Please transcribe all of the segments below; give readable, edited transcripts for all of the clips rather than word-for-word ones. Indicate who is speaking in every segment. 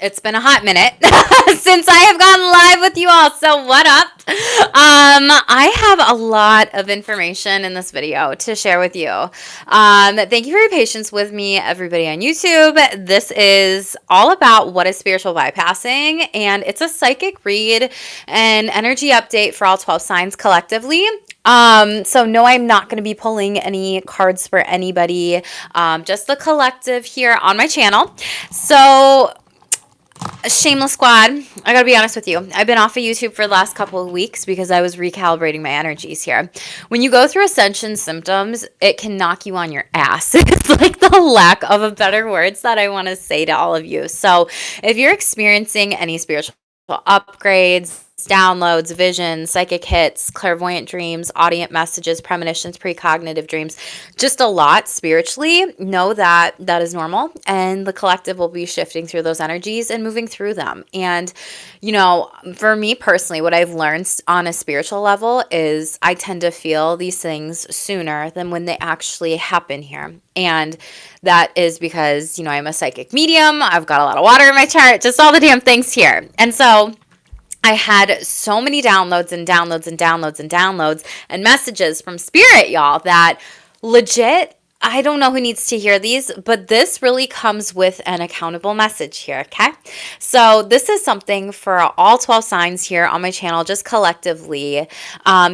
Speaker 1: It's been a hot minute since I have gone live with you all. So what up? I have a lot of information in this video to share with you. Thank you for your patience with me, everybody on YouTube. This is all about what is spiritual bypassing, and it's a psychic read and energy update for all 12 signs collectively. So no, I'm not going to be pulling any cards for anybody, just the collective here on my channel. So Shameless squad, I gotta be honest with you. I've been off of YouTube for the last couple of weeks because I was recalibrating my energies here. When you go through ascension symptoms, it can knock you on your ass. It's like the lack of a better words that I want to say to all of you. So if you're experiencing any spiritual upgrades, downloads, visions, psychic hits, clairvoyant dreams, audience messages, premonitions, precognitive dreams, just a lot spiritually, know that that is normal, and the collective will be shifting through those energies and moving through them. And you know, for me personally, what I've learned on a spiritual level is I tend to feel these things sooner than when they actually happen here. And that is because, you know, I'm a psychic medium, I've got a lot of water in my chart, just all the damn things here. And so I had so many downloads and downloads and downloads and downloads and messages from spirit, y'all, that legit, I don't know who needs to hear these, but this really comes with an accountable message here, okay? So this is something for all 12 signs here on my channel, just collectively,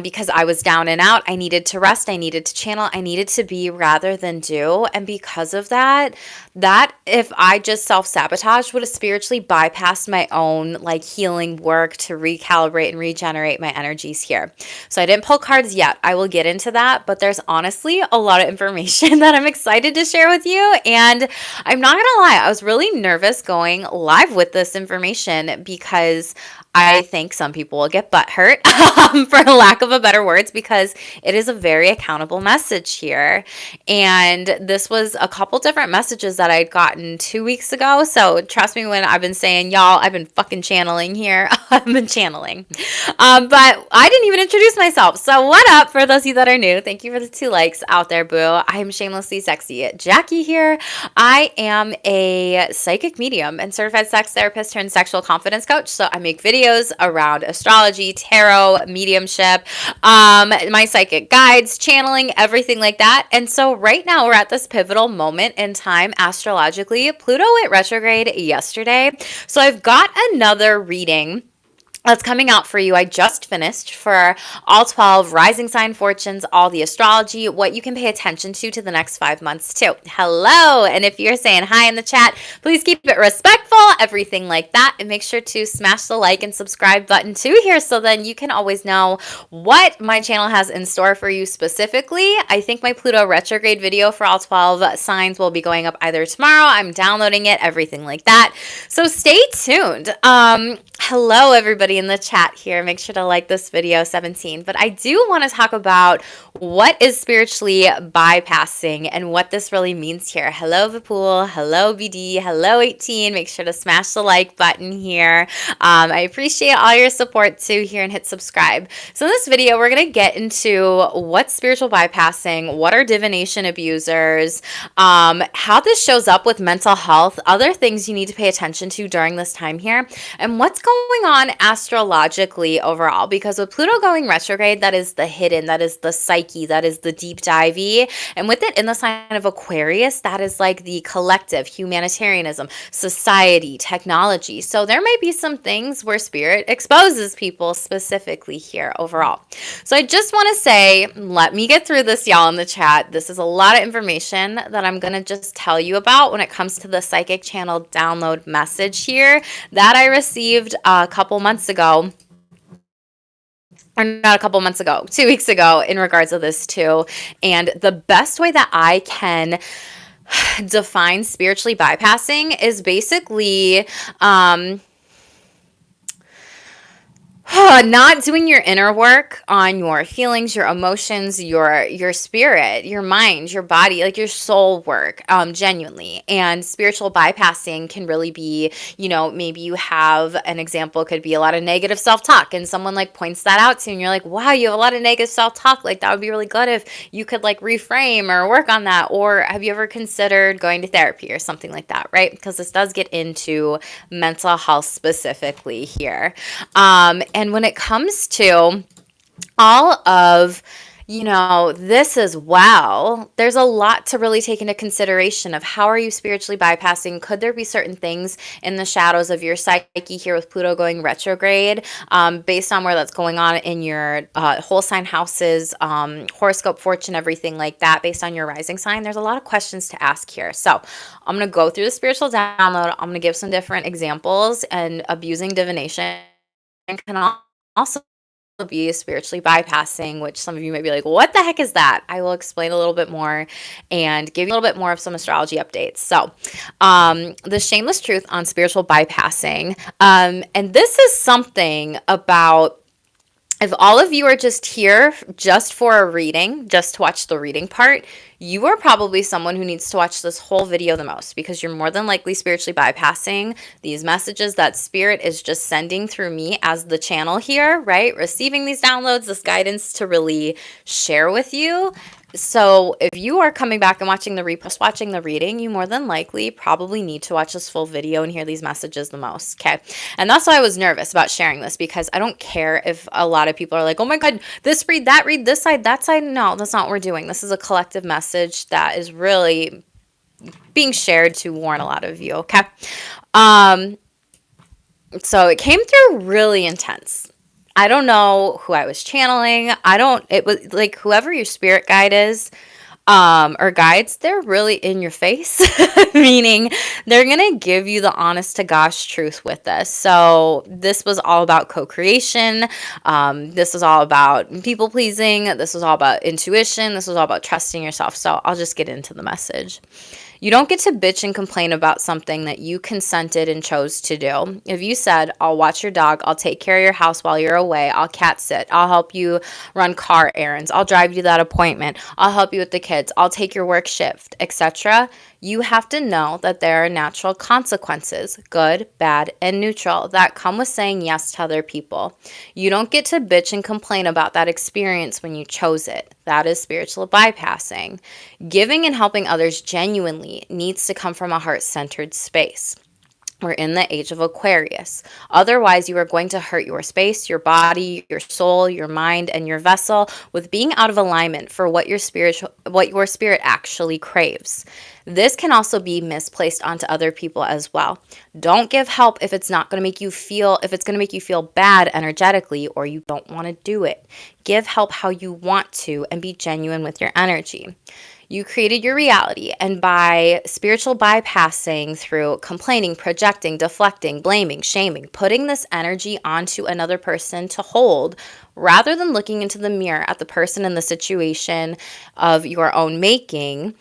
Speaker 1: because I was down and out. I needed to rest. I needed to channel. I needed to be rather than do. And because of that if I just self-sabotage would have spiritually bypassed my own like healing work to recalibrate and regenerate my energies here. So I didn't pull cards yet. I will get into that, but there's honestly a lot of information that I'm excited to share with you. And I'm not gonna lie, I was really nervous going live with this information because I think some people will get butthurt, for lack of a better words, because it is a very accountable message here. And this was a couple different messages that I'd gotten 2 weeks ago. So trust me when I've been saying, y'all, I've been fucking channeling here. I've been channeling. But I didn't even introduce myself. So what up for those of you that are new? Thank you for the 2 likes out there, boo. I am shamelessly sexy Jackie here. I am a psychic medium and certified sex therapist turned sexual confidence coach. So I make videos around astrology, tarot, mediumship, my psychic guides, channeling, everything like that. And so right now we're at this pivotal moment in time astrologically. Pluto went retrograde yesterday. So I've got another reading that's coming out for you. I just finished for all 12 rising sign fortunes, all the astrology, what you can pay attention to the next 5 months too. Hello. And if you're saying hi in the chat, please keep it respectful, everything like that. And make sure to smash the like and subscribe button too here so then you can always know what my channel has in store for you specifically. I think my Pluto retrograde video for all 12 signs will be going up either tomorrow. I'm downloading it, everything like that. So stay tuned. Hello, everybody in the chat here. Make sure to like this video, 17. But I do want to talk about what is spiritually bypassing and what this really means here. Hello, Vipul. Hello, BD. Hello, 18. Make sure to smash the like button here. I appreciate all your support too here and hit subscribe. So in this video, we're going to get into what's spiritual bypassing, what are divination abusers, how this shows up with mental health, other things you need to pay attention to during this time here, and what's going on astrologically overall, because with Pluto going retrograde, that is the hidden, that is the psyche, that is the deep divey, and with it in the sign of Aquarius, that is like the collective, humanitarianism, society, technology. So there might be some things where spirit exposes people specifically here overall. So I just want to say, let me get through this, y'all, in the chat. This is a lot of information that I'm going to just tell you about when it comes to the psychic channel download message here that I received a couple months ago, or not a couple months ago, 2 weeks ago, in regards to this too. And the best way that I can define spiritually bypassing is basically Not doing your inner work on your feelings, your emotions, your spirit, your mind, your body, like your soul work, genuinely. And spiritual bypassing can really be, maybe you have an example, could be a lot of negative self-talk, and someone like points that out to you, and you're like, wow, you have a lot of negative self-talk. Like that would be really good if you could like reframe or work on that. Or have you ever considered going to therapy or something like that, right? Because this does get into mental health specifically here. And when it comes to all of this as well, there's a lot to really take into consideration of how are you spiritually bypassing. Could there be certain things in the shadows of your psyche here with Pluto going retrograde, based on where that's going on in your whole sign houses, horoscope, fortune, everything like that, based on your rising sign? There's a lot of questions to ask here. So I'm going to go through the spiritual download. I'm going to give some different examples, and abusing divination can also be spiritually bypassing, which some of you may be like, what the heck is that? I will explain a little bit more and give you a little bit more of some astrology updates. So, the shameless truth on spiritual bypassing. And this is something about, if all of you are just here just for a reading, just to watch the reading part, you are probably someone who needs to watch this whole video the most, because you're more than likely spiritually bypassing these messages that spirit is just sending through me as the channel here, right? Receiving these downloads, this guidance to really share with you. So if you are coming back and watching the repost, watching the reading, you more than likely probably need to watch this full video and hear these messages the most, okay? And that's why I was nervous about sharing this, because I don't care if a lot of people are like, oh my God, this read, that read, this side, that side. No, that's not what we're doing. This is a collective message that is really being shared to warn a lot of you, okay? So it came through really intense. I don't know who I was channeling. It was like whoever your spirit guide is, or guides, they're really in your face, meaning they're going to give you the honest to gosh truth with this. So this was all about co-creation. This was all about people pleasing. This was all about intuition. This was all about trusting yourself. So I'll just get into the message. You don't get to bitch and complain about something that you consented and chose to do. If you said, I'll watch your dog, I'll take care of your house while you're away, I'll cat sit, I'll help you run car errands, I'll drive you to that appointment, I'll help you with the kids, I'll take your work shift, etc., you have to know that there are natural consequences, good, bad, and neutral, that come with saying yes to other people. You don't get to bitch and complain about that experience when you chose it. That is spiritual bypassing. Giving and helping others genuinely needs to come from a heart-centered space. We're in the age of Aquarius. Otherwise, you are going to hurt your space, your body, your soul, your mind, and your vessel with being out of alignment for what your spirit actually craves. This can also be misplaced onto other people as well. Don't give help if it's not going to make you feel, if it's going to make you feel bad energetically, or you don't want to do it. Give help how you want to and be genuine with your energy. You created your reality, and by spiritual bypassing through complaining, projecting, deflecting, blaming, shaming, putting this energy onto another person to hold, rather than looking into the mirror at the person in the situation of your own making,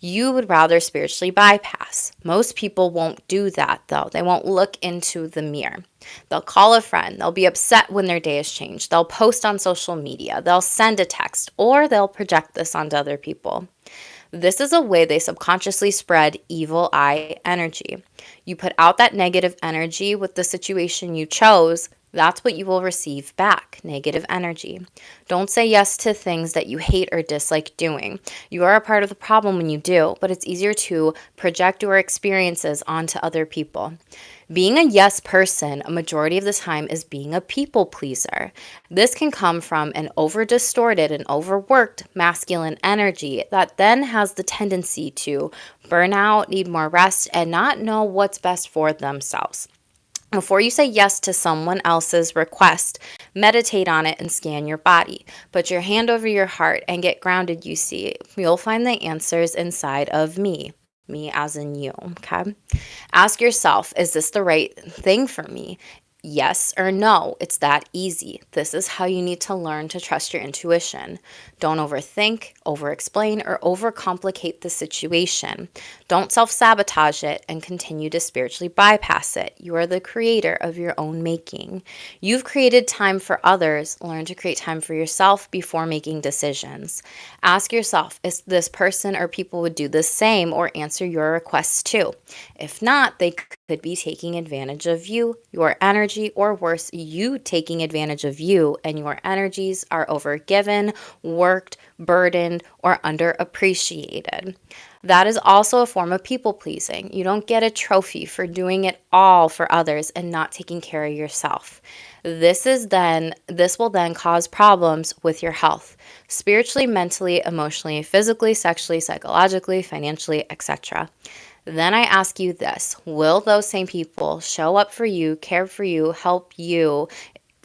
Speaker 1: you would rather spiritually bypass. Most people won't do that, though. They won't look into the mirror. They'll call a friend. They'll be upset when their day has changed. They'll post on social media. They'll send a text, or they'll project this onto other people. This is a way they subconsciously spread evil eye energy. You put out that negative energy with the situation you chose, that's what you will receive back, negative energy. Don't say yes to things that you hate or dislike doing. You are a part of the problem when you do, but it's easier to project your experiences onto other people. Being a yes person a majority of the time is being a people pleaser. This can come from an over-distorted and overworked masculine energy that then has the tendency to burn out, need more rest, and not know what's best for themselves. Before you say yes to someone else's request, meditate on it and scan your body. Put your hand over your heart and get grounded, you see. You'll find the answers inside of me. Me as in you, okay? Ask yourself, is this the right thing for me? Yes or no. It's that easy. This is how you need to learn to trust your intuition. Don't overthink, over-explain, or overcomplicate the situation. Don't self-sabotage it and continue to spiritually bypass it. You are the creator of your own making. You've created time for others. Learn to create time for yourself before making decisions. Ask yourself, is this person or people would do the same or answer your requests too? If not, they could be taking advantage of you, your energy, or worse, you taking advantage of you and your energies are overgiven, worked, burdened, or underappreciated. That is also a form of people pleasing. You don't get a trophy for doing it all for others and not taking care of yourself. This will then cause problems with your health, spiritually, mentally, emotionally, physically, sexually, psychologically, financially, etc. Then I ask you this, will those same people show up for you, care for you, help you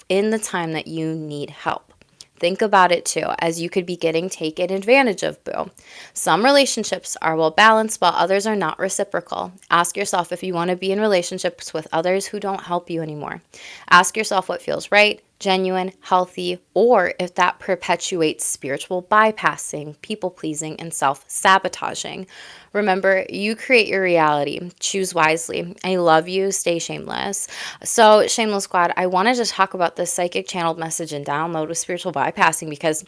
Speaker 1: in the time that you need help? Think about it too, as you could be getting taken advantage of, boo. Some relationships are well balanced while others are not reciprocal. Ask yourself if you want to be in relationships with others who don't help you anymore. Ask yourself what feels right, genuine, healthy, or if that perpetuates spiritual bypassing, people pleasing, and self sabotaging. Remember, you create your reality. Choose wisely. I love you. Stay shameless. So, Shameless Squad, I wanted to talk about this psychic channeled message and download with spiritual bypassing because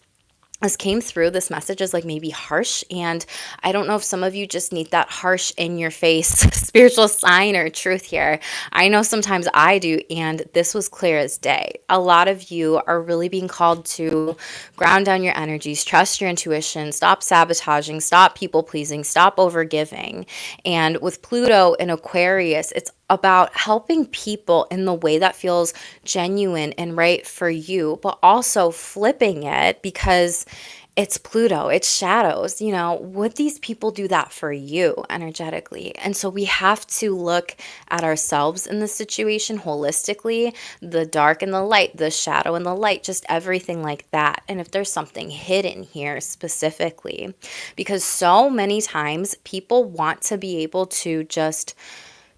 Speaker 1: this came through. This message is like maybe harsh, and I don't know if some of you just need that harsh in your face spiritual sign or truth here. I know sometimes I do, and this was clear as day. A lot of you are really being called to ground down your energies, trust your intuition, stop sabotaging, stop people pleasing, stop overgiving. And with Pluto in Aquarius, it's about helping people in the way that feels genuine and right for you, but also flipping it because it's Pluto, it's shadows. Would these people do that for you energetically? And so we have to look at ourselves in this situation holistically, the dark and the light, the shadow and the light, just everything like that. And if there's something hidden here specifically, because so many times people want to be able to just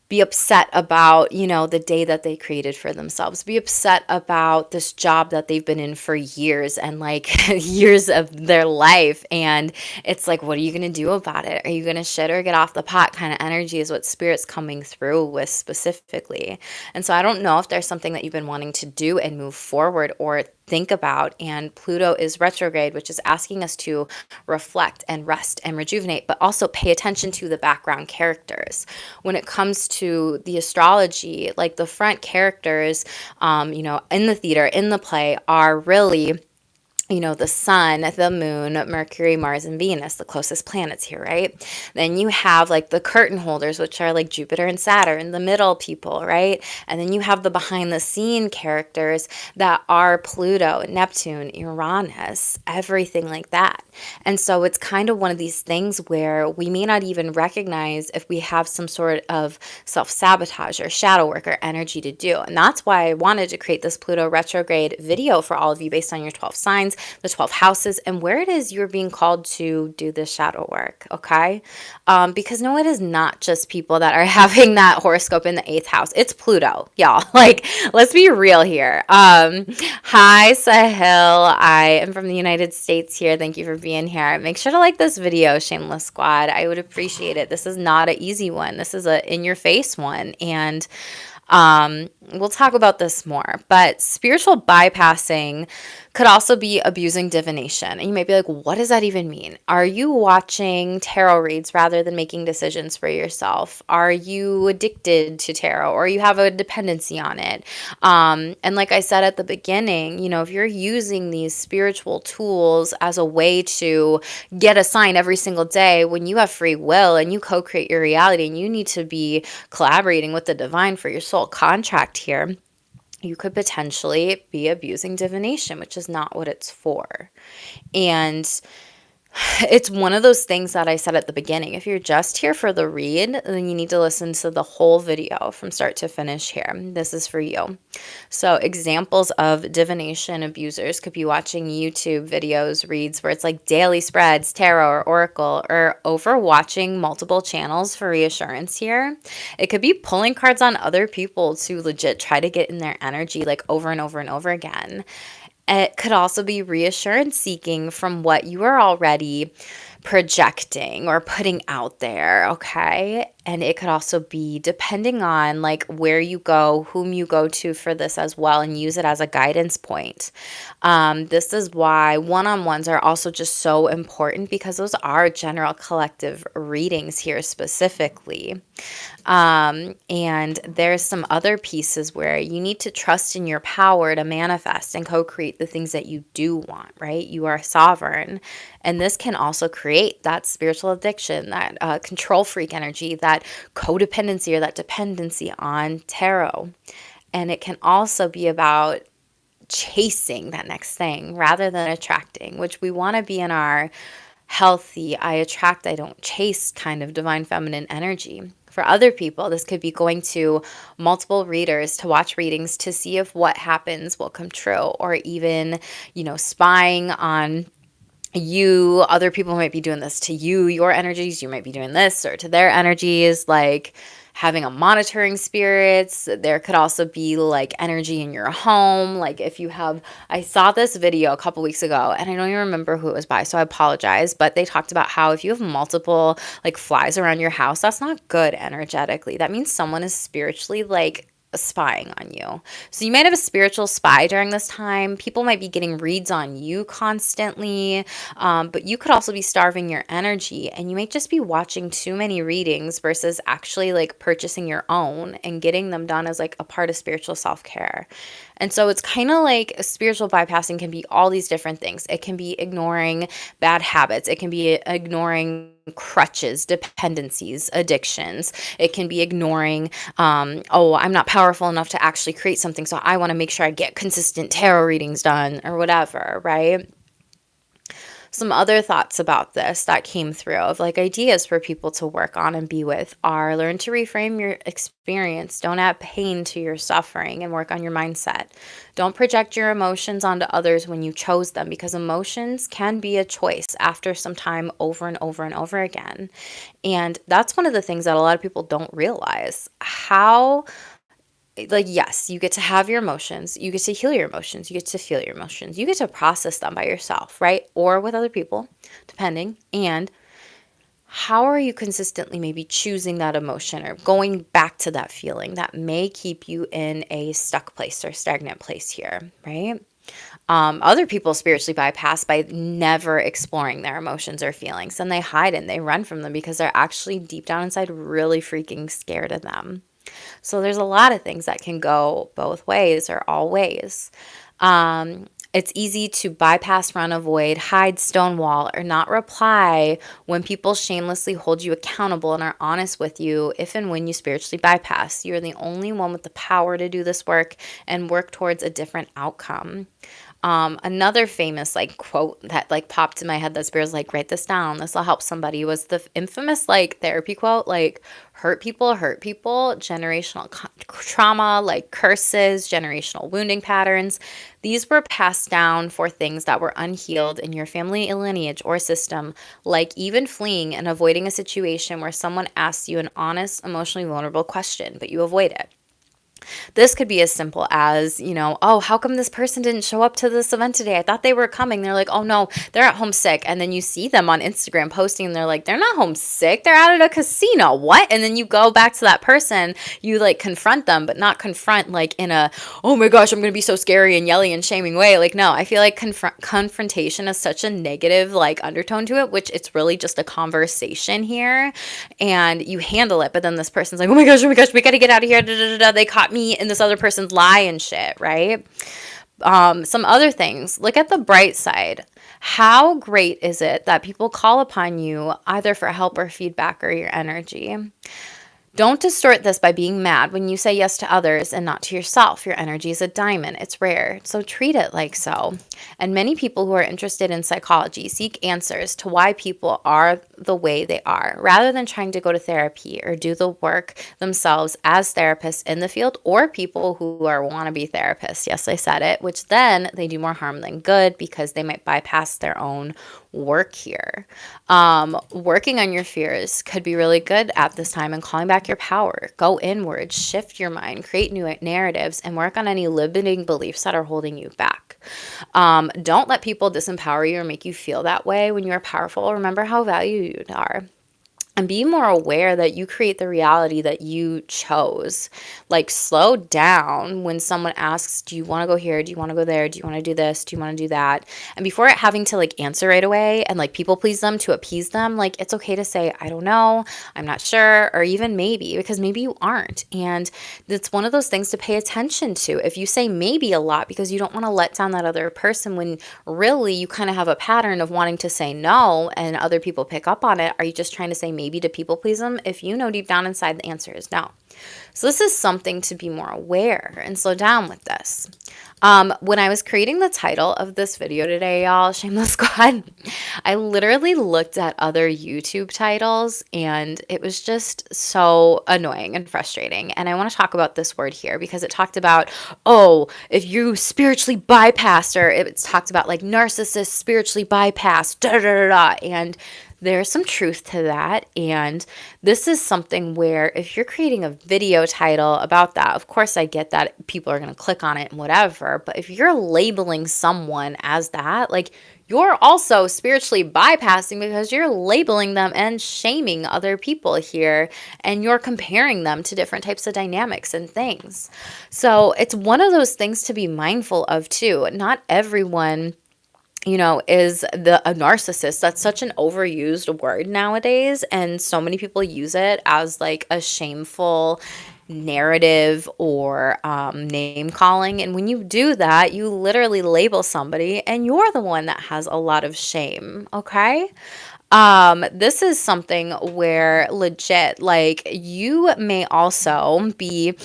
Speaker 1: be upset about, the day that they created for themselves, be upset about this job that they've been in for years and like years of their life. And it's like, what are you going to do about it? Are you going to shit or get off the pot kind of energy is what Spirit's coming through with specifically. And so I don't know if there's something that you've been wanting to do and move forward or think about. And Pluto is retrograde, which is asking us to reflect and rest and rejuvenate, but also pay attention to the background characters. When it comes to the astrology, like the front characters, in the theater, in the play, are really the sun, the moon, Mercury, Mars, and Venus, the closest planets here, right? Then you have like the curtain holders, which are like Jupiter and Saturn, the middle people, right? And then you have the behind the scene characters that are Pluto, Neptune, Uranus, everything like that. And so it's kind of one of these things where we may not even recognize if we have some sort of self-sabotage or shadow work or energy to do. And that's why I wanted to create this Pluto retrograde video for all of you based on your 12 signs, the 12 houses, and where it is you're being called to do this shadow work, okay? Because no, it is not just people that are having that horoscope in the 8th house. It's Pluto, y'all. Like, let's be real here. Hi, Sahil. I am from the United States here. Thank you for being here. Make sure to like this video, Shameless Squad. I would appreciate it. This is not an easy one. This is a in-your-face one, and we'll talk about this more. But spiritual bypassing could also be abusing divination. And you might be like, what does that even mean? Are you watching tarot reads rather than making decisions for yourself? Are you addicted to tarot or you have a dependency on it? And like I said at the beginning, if you're using these spiritual tools as a way to get a sign every single day when you have free will and you co-create your reality and you need to be collaborating with the divine for your soul contract here, you could potentially be abusing divination, which is not what it's for. And It's one of those things that I said at the beginning. If you're just here for the read, then you need to listen to the whole video from start to finish here. This is for you. So, examples of divination abusers could be watching YouTube videos, reads where it's like daily spreads, tarot, or oracle, or overwatching multiple channels for reassurance here. It could be pulling cards on other people to legit try to get in their energy like over and over and over again. It could also be reassurance seeking from what you are already projecting or putting out there, okay? And it could also be depending on like where you go, whom you go to for this as well, and use it as a guidance point. This is why one-on-ones are also just so important because those are general collective readings here specifically. And there's some other pieces where you need to trust in your power to manifest and co-create the things that you do want, right? You are sovereign. And this can also create that spiritual addiction, that control freak energy, that codependency or that dependency on tarot. And it can also be about chasing that next thing rather than attracting, which we want to be in our healthy, I attract, I don't chase kind of divine feminine energy. For other people, this could be going to multiple readers to watch readings to see if what happens will come true, or even, spying on you. Other people might be doing this to you, your energies. You might be doing this or to their energies, like having a monitoring spirits. There could also be like energy in your home. Like if you have, I saw this video a couple weeks ago and I don't even remember who it was by, so I apologize, but they talked about how if you have multiple like flies around your house, that's not good energetically. That means someone is spiritually like spying on you. So you might have a spiritual spy during this time. People might be getting reads on you constantly, but you could also be starving your energy, and you might just be watching too many readings versus actually like purchasing your own and getting them done as like a part of spiritual self-care. And so it's kind of like spiritual bypassing can be all these different things. It can be ignoring bad habits. It can be ignoring crutches, dependencies, addictions. It can be ignoring, I'm not powerful enough to actually create something, so I want to make sure I get consistent tarot readings done or whatever, right? Some other thoughts about this that came through of like ideas for people to work on and be with are learn to reframe your experience. Don't add pain to your suffering and work on your mindset. Don't project your emotions onto others when you chose them, because emotions can be a choice after some time over and over and over again. And that's one of the things that a lot of people don't realize. How like, yes, you get to have your emotions, you get to heal your emotions, you get to feel your emotions, you get to process them by yourself, right? Or with other people, depending. And how are you consistently maybe choosing that emotion or going back to that feeling that may keep you in a stuck place or stagnant place here, right? Other people spiritually bypass by never exploring their emotions or feelings, and they hide and they run from them because they're actually deep down inside really freaking scared of them. So there's a lot of things that can go both ways or all ways. It's easy to bypass, run, avoid, hide, stonewall, or not reply when people shamelessly hold you accountable and are honest with you if and when you spiritually bypass. You're the only one with the power to do this work and work towards a different outcome. Another famous like quote that like popped in my head that Spirit's like, write this down, this will help somebody, was the infamous like therapy quote, like hurt people, generational trauma, like curses, generational wounding patterns. These were passed down for things that were unhealed in your family lineage or system, like even fleeing and avoiding a situation where someone asks you an honest, emotionally vulnerable question, but you avoid it. This could be as simple as, oh, how come this person didn't show up to this event today? I thought they were coming. They're like, oh no, they're at home sick. And then you see them on Instagram posting and they're like, they're not home sick. They're out at a casino. What? And then you go back to that person, you like confront them, but not confront like in a, oh my gosh, I'm going to be so scary and yelling and shaming way. Like, no, I feel like confrontation is such a negative like undertone to it, which it's really just a conversation here and you handle it. But then this person's like, oh my gosh, we got to get out of here. Da, da, da, da. They caught me in this other person's lie and shit, right? Some other things. Look at the bright side. How great is it that people call upon you either for help or feedback or your energy? Don't distort this by being mad when you say yes to others and not to yourself. Your energy is a diamond. It's rare. So treat it like so. And many people who are interested in psychology seek answers to why people are the way they are, rather than trying to go to therapy or do the work themselves as therapists in the field, or people who are wannabe therapists. Yes, I said it, which then they do more harm than good because they might bypass their own work here. Working on your fears could be really good at this time and calling back your power. Go inward, shift your mind, create new narratives, and work on any limiting beliefs that are holding you back. Don't let people disempower you or make you feel that way. When you are powerful, remember how valued you are. And be more aware that you create the reality that you chose. Like, slow down when someone asks, do you want to go here? Do you want to go there? Do you want to do this? Do you want to do that? And before having to like answer right away and like people please them to appease them, like, it's okay to say, I don't know, I'm not sure, or even maybe, because maybe you aren't. And it's one of those things to pay attention to. If you say maybe a lot because you don't want to let down that other person, when really you kind of have a pattern of wanting to say no and other people pick up on it, are you just trying to say maybe to people please them? If you know deep down inside the answer is no. So this is something to be more aware and slow down with this. When I was creating the title of this video today, y'all, Shameless Squad, I literally looked at other YouTube titles and it was just so annoying and frustrating. And I want to talk about this word here because it talked about, oh, if you spiritually bypassed, or it's talked about like narcissists spiritually bypassed, da da da da. And there's some truth to that. And this is something where if you're creating a video title about that, of course, I get that people are going to click on it and whatever. But if you're labeling someone as that, like, you're also spiritually bypassing because you're labeling them and shaming other people here, and you're comparing them to different types of dynamics and things. So it's one of those things to be mindful of too. Not everyone, is a narcissist. That's such an overused word nowadays. And so many people use it as like a shameful narrative or name calling. And when you do that, you literally label somebody and you're the one that has a lot of shame. Okay. This is something where legit, like, you may also be,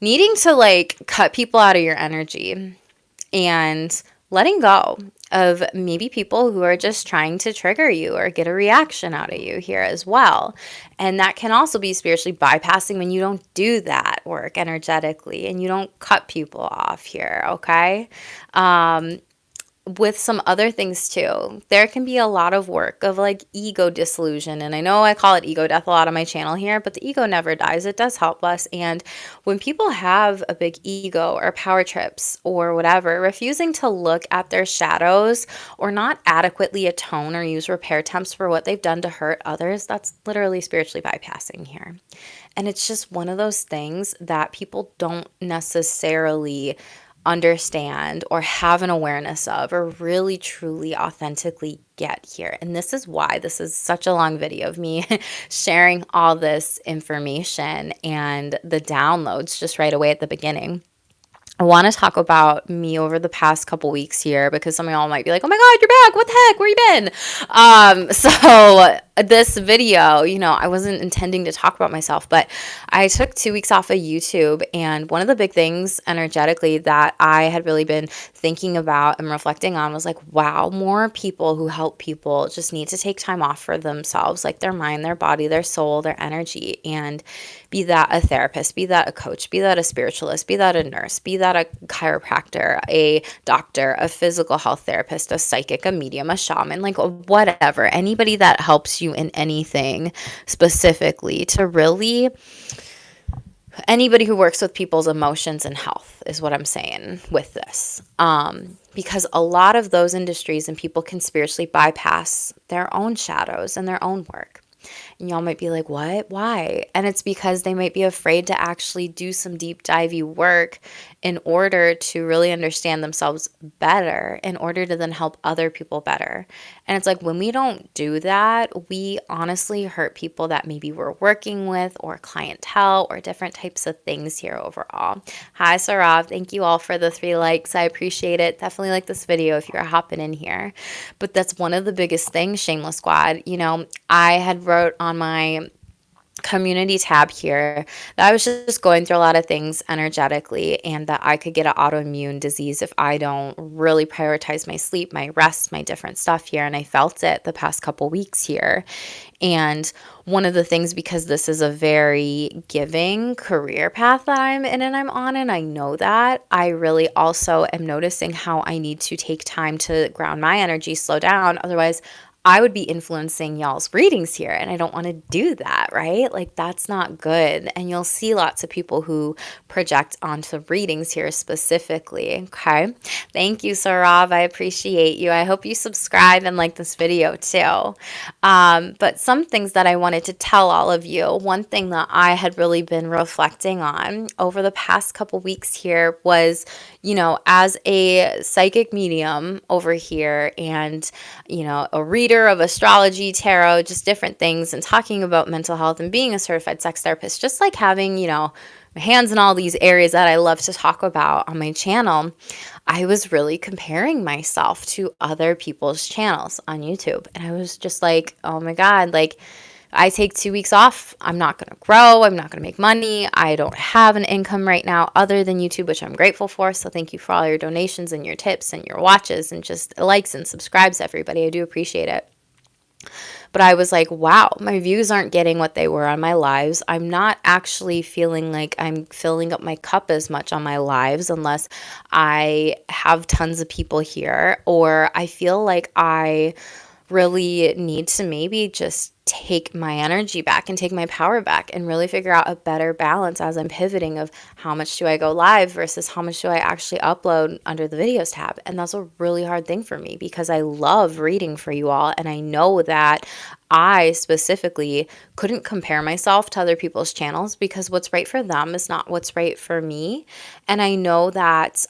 Speaker 1: needing to like cut people out of your energy and letting go of maybe people who are just trying to trigger you or get a reaction out of you here as well. And that can also be spiritually bypassing when you don't do that work energetically and you don't cut people off here, okay? With some other things too, there can be a lot of work of like ego disillusion. And I know I call it ego death a lot on my channel here, but the ego never dies. It does help us. And when people have a big ego or power trips or whatever, refusing to look at their shadows or not adequately atone or use repair attempts for what they've done to hurt others, that's literally spiritually bypassing here. And it's just one of those things that people don't necessarily understand or have an awareness of or really truly authentically get here. And this is why this is such a long video of me sharing all this information and the downloads just right away at the beginning. I want to talk about me over the past couple weeks here because some of y'all might be like, oh my God, you're back. What the heck? Where you been? So this video, I wasn't intending to talk about myself, but I took 2 weeks off of YouTube. And one of the big things energetically that I had really been thinking about and reflecting on was like, wow, more people who help people just need to take time off for themselves, like their mind, their body, their soul, their energy, and be that a therapist, be that a coach, be that a spiritualist, be that a nurse, be that a chiropractor, a doctor, a physical health therapist, a psychic, a medium, a shaman, like whatever, anybody that helps you in anything specifically to really, anybody who works with people's emotions and health is what I'm saying with this. Because a lot of those industries and people can spiritually bypass their own shadows and their own work. And y'all might be like, what? Why? And it's because they might be afraid to actually do some deep divey work in order to really understand themselves better, in order to then help other people better. And it's like when we don't do that, we honestly hurt people that maybe we're working with or clientele or different types of things here overall. Hi, Sarav. Thank you all for the 3 likes. I appreciate it. Definitely like this video if you're hopping in here. But that's one of the biggest things, Shameless Squad. I had wrote on my community tab here that I was just going through a lot of things energetically and that I could get an autoimmune disease if I don't really prioritize my sleep, my rest, my different stuff here. And I felt it the past couple weeks here. And one of the things, because this is a very giving career path that I'm in and I'm on, and I know that, I really also am noticing how I need to take time to ground my energy, slow down. Otherwise, I would be influencing y'all's readings here, and I don't want to do that, right? Like, that's not good. And you'll see lots of people who project onto readings here specifically, okay? Thank you, Sarav. I appreciate you. I hope you subscribe and like this video too. But some things that I wanted to tell all of you, one thing that I had really been reflecting on over the past couple weeks here was, as a psychic medium over here and, a reader of astrology, tarot, just different things, and talking about mental health and being a certified sex therapist, just like having, my hands in all these areas that I love to talk about on my channel, I was really comparing myself to other people's channels on YouTube. And I was just like, oh my God, like I take 2 weeks off. I'm not going to grow. I'm not going to make money. I don't have an income right now other than YouTube, which I'm grateful for. So thank you for all your donations and your tips and your watches and just likes and subscribes, everybody. I do appreciate it. But I was like, wow, my views aren't getting what they were on my lives. I'm not actually feeling like I'm filling up my cup as much on my lives unless I have tons of people here, or I feel like I really need to maybe just take my energy back and take my power back and really figure out a better balance as I'm pivoting of how much do I go live versus how much do I actually upload under the videos tab. And that's a really hard thing for me because I love reading for you all. And I know that I specifically couldn't compare myself to other people's channels because what's right for them is not what's right for me. And I know that,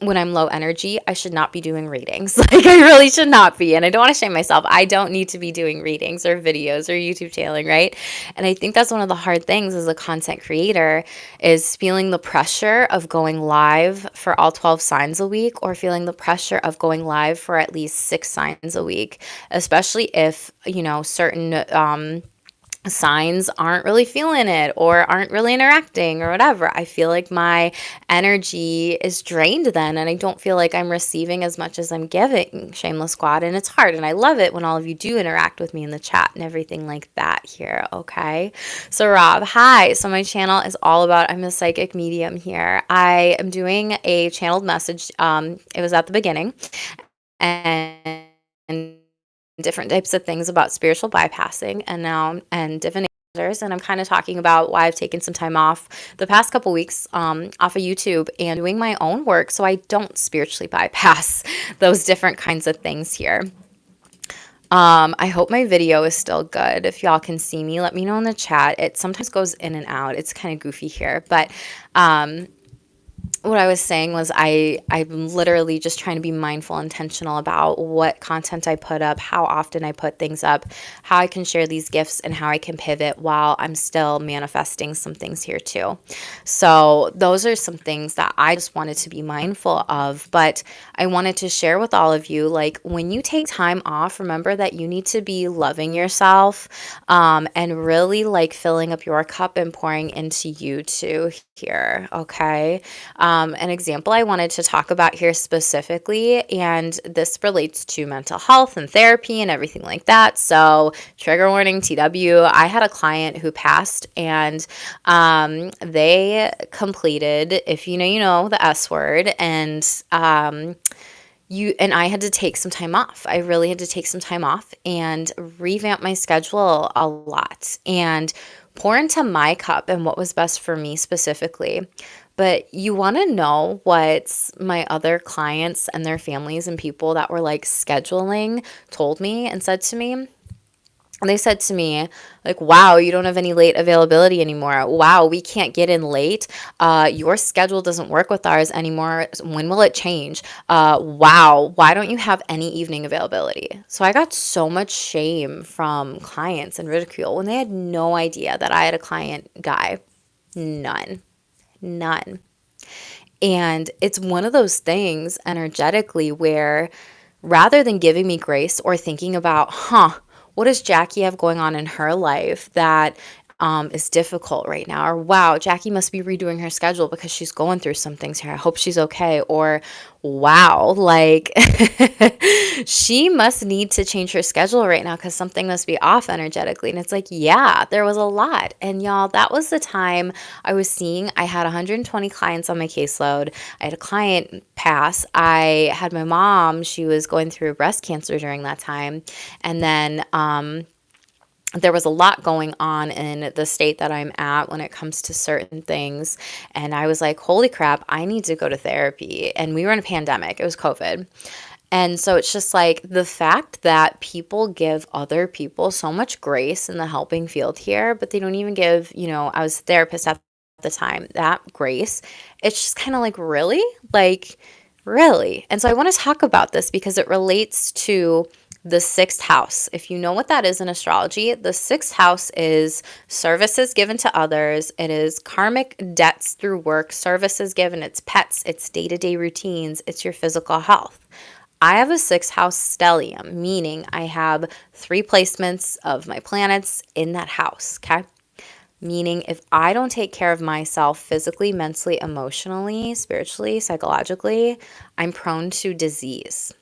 Speaker 1: when I'm low energy, I should not be doing readings. Like I really should not be. And I don't want to shame myself. I don't need to be doing readings or videos or YouTube channeling, right? And I think that's one of the hard things as a content creator is feeling the pressure of going live for all 12 signs a week or feeling the pressure of going live for at least 6 signs a week, especially if, certain signs aren't really feeling it or aren't really interacting or whatever. I feel like my energy is drained then and I don't feel like I'm receiving as much as I'm giving, Shameless Squad. And it's hard. And I love it when all of you do interact with me in the chat and everything like that here. Okay. So Rob, hi. So my channel is all about, I'm a psychic medium here. I am doing a channeled message. It was at the beginning and different types of things about spiritual bypassing and different answers. And I'm kind of talking about why I've taken some time off the past couple weeks off of YouTube and doing my own work so I don't spiritually bypass those different kinds of things here. I hope my video is still good. If y'all can see me, let me know in the chat. It sometimes goes in and out. It's kind of goofy here, but what I was saying was I'm literally just trying to be mindful, intentional about what content I put up, how often I put things up, how I can share these gifts, and how I can pivot while I'm still manifesting some things here too. So those are some things that I just wanted to be mindful of, but I wanted to share with all of you, like when you take time off, remember that you need to be loving yourself and really like filling up your cup and pouring into you too here, okay? An example I wanted to talk about here specifically, and this relates to mental health and therapy and everything like that. So trigger warning, TW, I had a client who passed and they completed, if you know the S word, and I had to take some time off. I really had to take some time off and revamp my schedule a lot and pour into my cup and what was best for me specifically. But you want to know what my other clients and their families and people that were like scheduling told me and said to me? And they said to me, like, wow, you don't have any late availability anymore. Wow, we can't get in late. Your schedule doesn't work with ours anymore. When will it change? Wow, why don't you have any evening availability? So I got so much shame from clients and ridicule when they had no idea that I had a client guy. None. None. And it's one of those things energetically where rather than giving me grace or thinking about, what does Jackie have going on in her life that is difficult right now? Or, wow, Jackie must be redoing her schedule because she's going through some things here. I hope she's okay. Or, wow, like she must need to change her schedule right now because something must be off energetically. And it's like, yeah, there was a lot. And y'all, that was the time I was seeing, I had 120 clients on my caseload. I had a client pass. I had my mom, she was going through breast cancer during that time. And then, there was a lot going on in the state that I'm at when it comes to certain things. And I was like, holy crap, I need to go to therapy. And we were in a pandemic, it was COVID. And so it's just like the fact that people give other people so much grace in the helping field here, but they don't even give, I was a therapist at the time, that grace. It's just kind of like, really? Like, really? And so I want to talk about this because it relates to the sixth house. If you know what that is in astrology, the sixth house is services given to others. It is karmic debts through work, services given, it's pets, it's day-to-day routines, it's your physical health. I have a sixth house stellium, meaning I have 3 placements of my planets in that house, okay? Meaning if I don't take care of myself physically, mentally, emotionally, spiritually, psychologically, I'm prone to disease.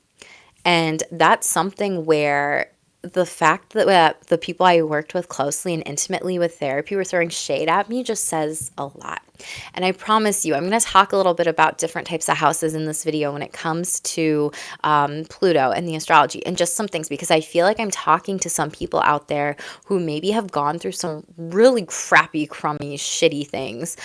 Speaker 1: And that's something where the fact that the people I worked with closely and intimately with therapy were throwing shade at me just says a lot. And I promise you, I'm going to talk a little bit about different types of houses in this video when it comes to Pluto and the astrology and just some things, because I feel like I'm talking to some people out there who maybe have gone through some really crappy, crummy, shitty things.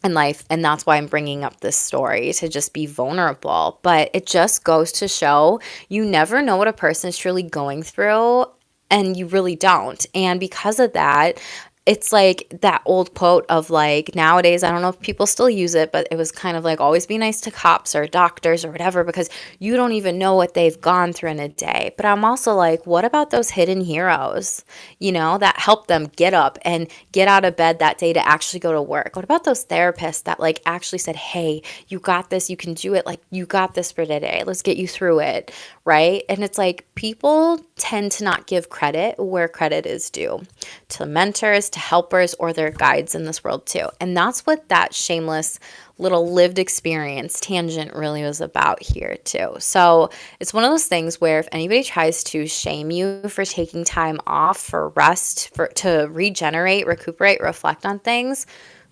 Speaker 1: In life, and that's why I'm bringing up this story, to just be vulnerable. But it just goes to show you never know what a person is truly going through, and you really don't. And because of that, it's like that old quote of like, nowadays, I don't know if people still use it, but it was kind of like, always be nice to cops or doctors or whatever, because you don't even know what they've gone through in a day. But I'm also like, what about those hidden heroes, that help them get up and get out of bed that day to actually go to work? What about those therapists that like actually said, hey, you got this, you can do it, like you got this for today, let's get you through it, right? And it's like people tend to not give credit where credit is due, to mentors, to helpers, or their guides in this world too. And that's what that shameless little lived experience tangent really was about here too. So it's one of those things where if anybody tries to shame you for taking time off, for rest, to regenerate, recuperate, reflect on things,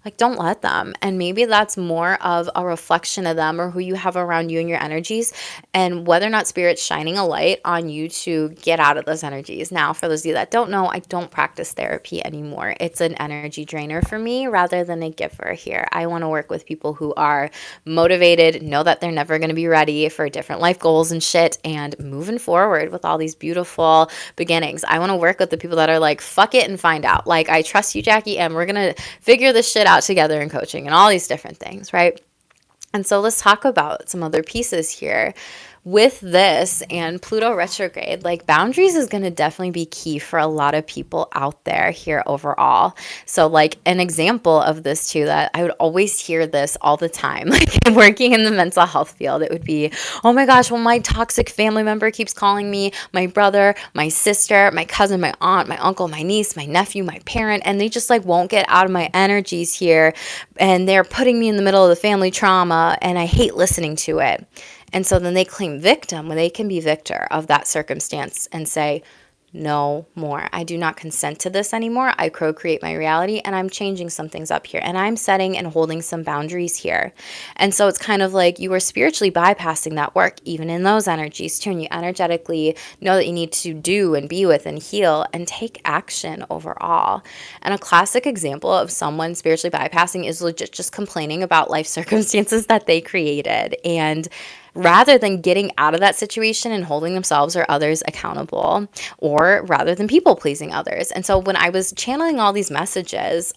Speaker 1: like, don't let them. And maybe that's more of a reflection of them or who you have around you and your energies, and whether or not spirit's shining a light on you to get out of those energies. Now, for those of you that don't know, I don't practice therapy anymore. It's an energy drainer for me rather than a giver here. I want to work with people who are motivated, know that they're never going to be ready for different life goals and shit, and moving forward with all these beautiful beginnings. I want to work with the people that are like, fuck it and find out. Like, I trust you, Jackie, and we're going to figure this shit out together in coaching and all these different things, right? And so let's talk about some other pieces here. With this and Pluto retrograde, like, boundaries is going to definitely be key for a lot of people out there here overall. So like an example of this too, that I would always hear this all the time, like working in the mental health field, it would be, oh my gosh, well, my toxic family member keeps calling me, my brother, my sister, my cousin, my aunt, my uncle, my niece, my nephew, my parent, and they just like won't get out of my energies here, and they're putting me in the middle of the family trauma, and I hate listening to it. And so then they claim victim when they can be victor of that circumstance and say, no more. I do not consent to this anymore. I co-create my reality, and I'm changing some things up here, and I'm setting and holding some boundaries here. And so it's kind of like you are spiritually bypassing that work, even in those energies too. And you energetically know that you need to do and be with and heal and take action overall. And a classic example of someone spiritually bypassing is legit just complaining about life circumstances that they created. And rather than getting out of that situation and holding themselves or others accountable, or rather than people pleasing others. And so when I was channeling all these messages,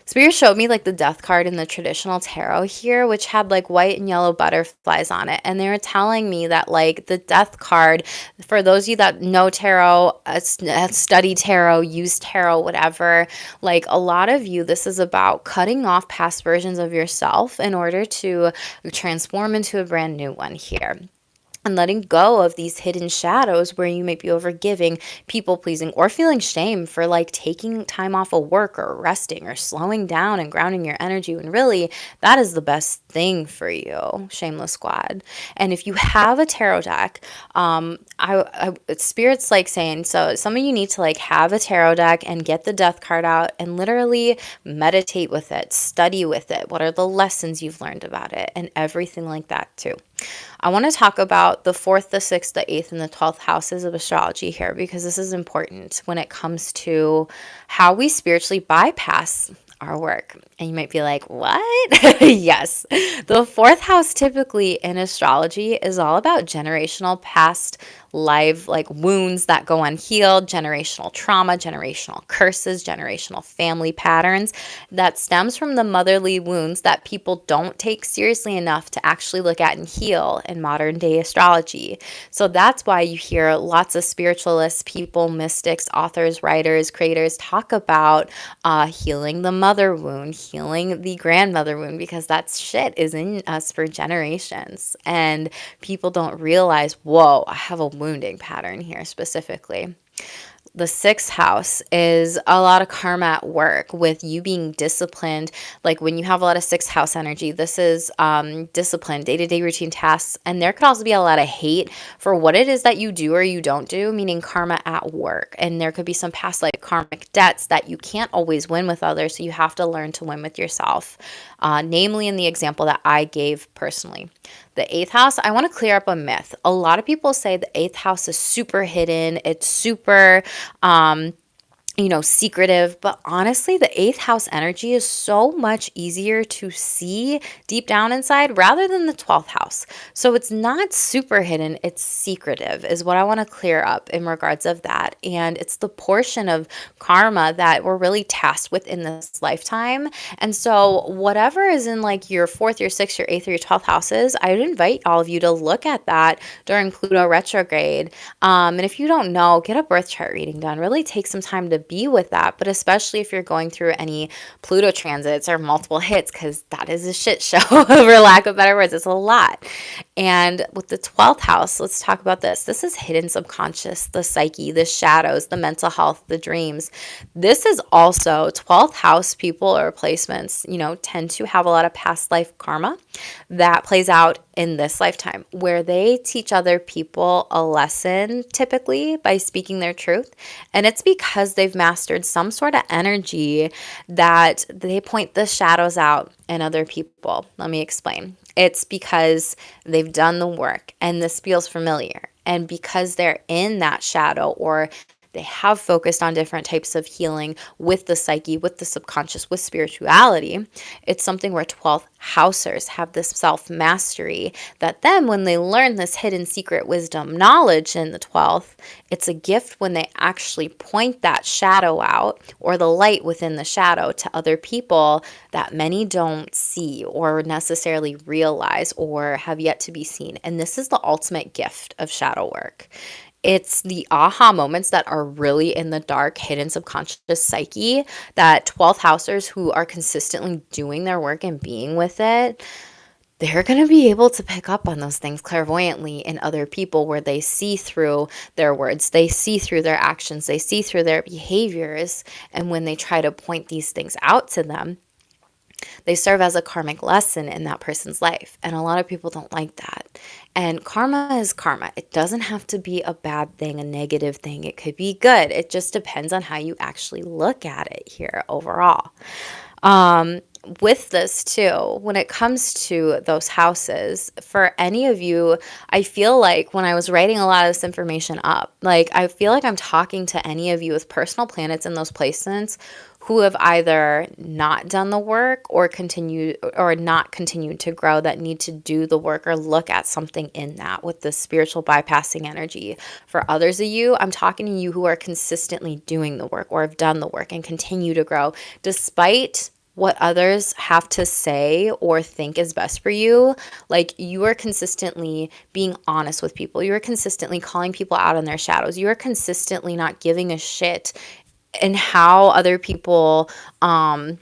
Speaker 1: Spirit showed me like the death card in the traditional tarot here, which had like white and yellow butterflies on it. And they were telling me that like the death card, for those of you that know tarot, study tarot, use tarot, whatever, like a lot of you, this is about cutting off past versions of yourself in order to transform into a brand new one here, and letting go of these hidden shadows where you may be overgiving, people pleasing, or feeling shame for like taking time off of work or resting or slowing down and grounding your energy, when really that is the best thing for you, Shameless Squad. And if you have a tarot deck, Spirit's like saying, so some of you need to like have a tarot deck and get the death card out and literally meditate with it, study with it. What are the lessons you've learned about it, and everything like that too. I want to talk about the 4th, the 6th, the 8th, and the 12th houses of astrology here, because this is important when it comes to how we spiritually bypass our work. And you might be like, what? Yes. The 4th house typically in astrology is all about generational past life, like wounds that go unhealed, generational trauma, generational curses, generational family patterns that stems from the motherly wounds that people don't take seriously enough to actually look at and heal in modern day astrology. So that's why you hear lots of spiritualists, people, mystics, authors, writers, creators talk about healing the mother wound, healing the grandmother wound, because that shit is in us for generations. And people don't realize, whoa, I have a wounding pattern here specifically. The 6th house is a lot of karma at work with you being disciplined. Like when you have a lot of 6th house energy, this is discipline, day-to-day routine tasks. And there could also be a lot of hate for what it is that you do or you don't do, meaning karma at work. And there could be some past like karmic debts that you can't always win with others. So you have to learn to win with yourself, namely in the example that I gave personally. The 8th house, I want to clear up a myth. A lot of people say the 8th house is super hidden. It's super, secretive. But honestly, the 8th house energy is so much easier to see deep down inside rather than the 12th house. So it's not super hidden, it's secretive, is what I want to clear up in regards of that. And it's the portion of karma that we're really tasked with in this lifetime. And so whatever is in like your 4th, your 6th, your 8th, or your 12th houses, I would invite all of you to look at that during Pluto retrograde. And if you don't know, get a birth chart reading done. Really take some time to be with that, but especially if you're going through any Pluto transits or multiple hits, because that is a shit show, for lack of better words. It's a lot. And with the 12th house, let's talk about this. This is hidden subconscious, the psyche, the shadows, the mental health, the dreams. This is also 12th house people or placements, tend to have a lot of past life karma that plays out in this lifetime, where they teach other people a lesson, typically by speaking their truth. And it's because they've mastered some sort of energy that they point the shadows out in other people. Let me explain. It's because they've done the work and this feels familiar. And because they're in that shadow, or they have focused on different types of healing with the psyche, with the subconscious, with spirituality. It's something where 12th housers have this self-mastery that then when they learn this hidden secret wisdom knowledge in the 12th, it's a gift when they actually point that shadow out, or the light within the shadow, to other people that many don't see or necessarily realize or have yet to be seen. And this is the ultimate gift of shadow work. It's the aha moments that are really in the dark, hidden subconscious psyche that 12th housers who are consistently doing their work and being with it, they're going to be able to pick up on those things clairvoyantly in other people, where they see through their words, they see through their actions, they see through their behaviors. And when they try to point these things out to them, they serve as a karmic lesson in that person's life. And a lot of people don't like that. And karma is karma. It doesn't have to be a bad thing, a negative thing. It could be good. It just depends on how you actually look at it here overall. With this too, when it comes to those houses, for any of you, I feel like when I was writing a lot of this information up, like I feel like I'm talking to any of you with personal planets in those placements who have either not done the work or not continued to grow, that need to do the work or look at something in that with the spiritual bypassing energy. For others of you, I'm talking to you who are consistently doing the work or have done the work and continue to grow despite what others have to say or think is best for you. Like, you are consistently being honest with people. You are consistently calling people out on their shadows. You are consistently not giving a shit in how other people, that's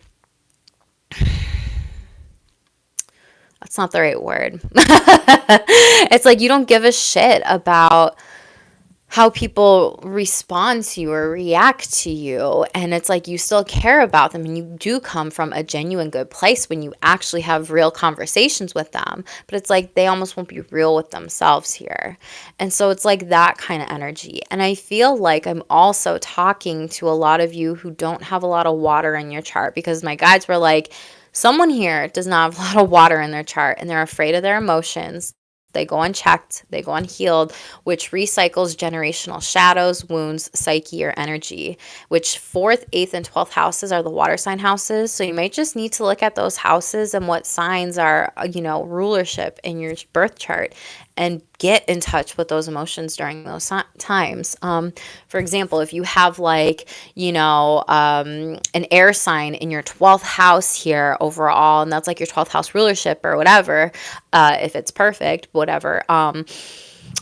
Speaker 1: not the right word. It's like you don't give a shit about how people respond to you or react to you. And it's like you still care about them, and you do come from a genuine good place when you actually have real conversations with them. But it's like they almost won't be real with themselves here. And so it's like that kind of energy. And I feel like I'm also talking to a lot of you who don't have a lot of water in your chart, because my guides were like, someone here does not have a lot of water in their chart and they're afraid of their emotions. They go unchecked, they go unhealed, which recycles generational shadows, wounds, psyche, or energy, which 4th, 8th, and 12th houses are the water sign houses. So you might just need to look at those houses and what signs are, rulership in your birth chart, and get in touch with those emotions during those times. For example, if you have an air sign in your 12th house here overall, and that's like your 12th house rulership or whatever, if it's perfect, whatever,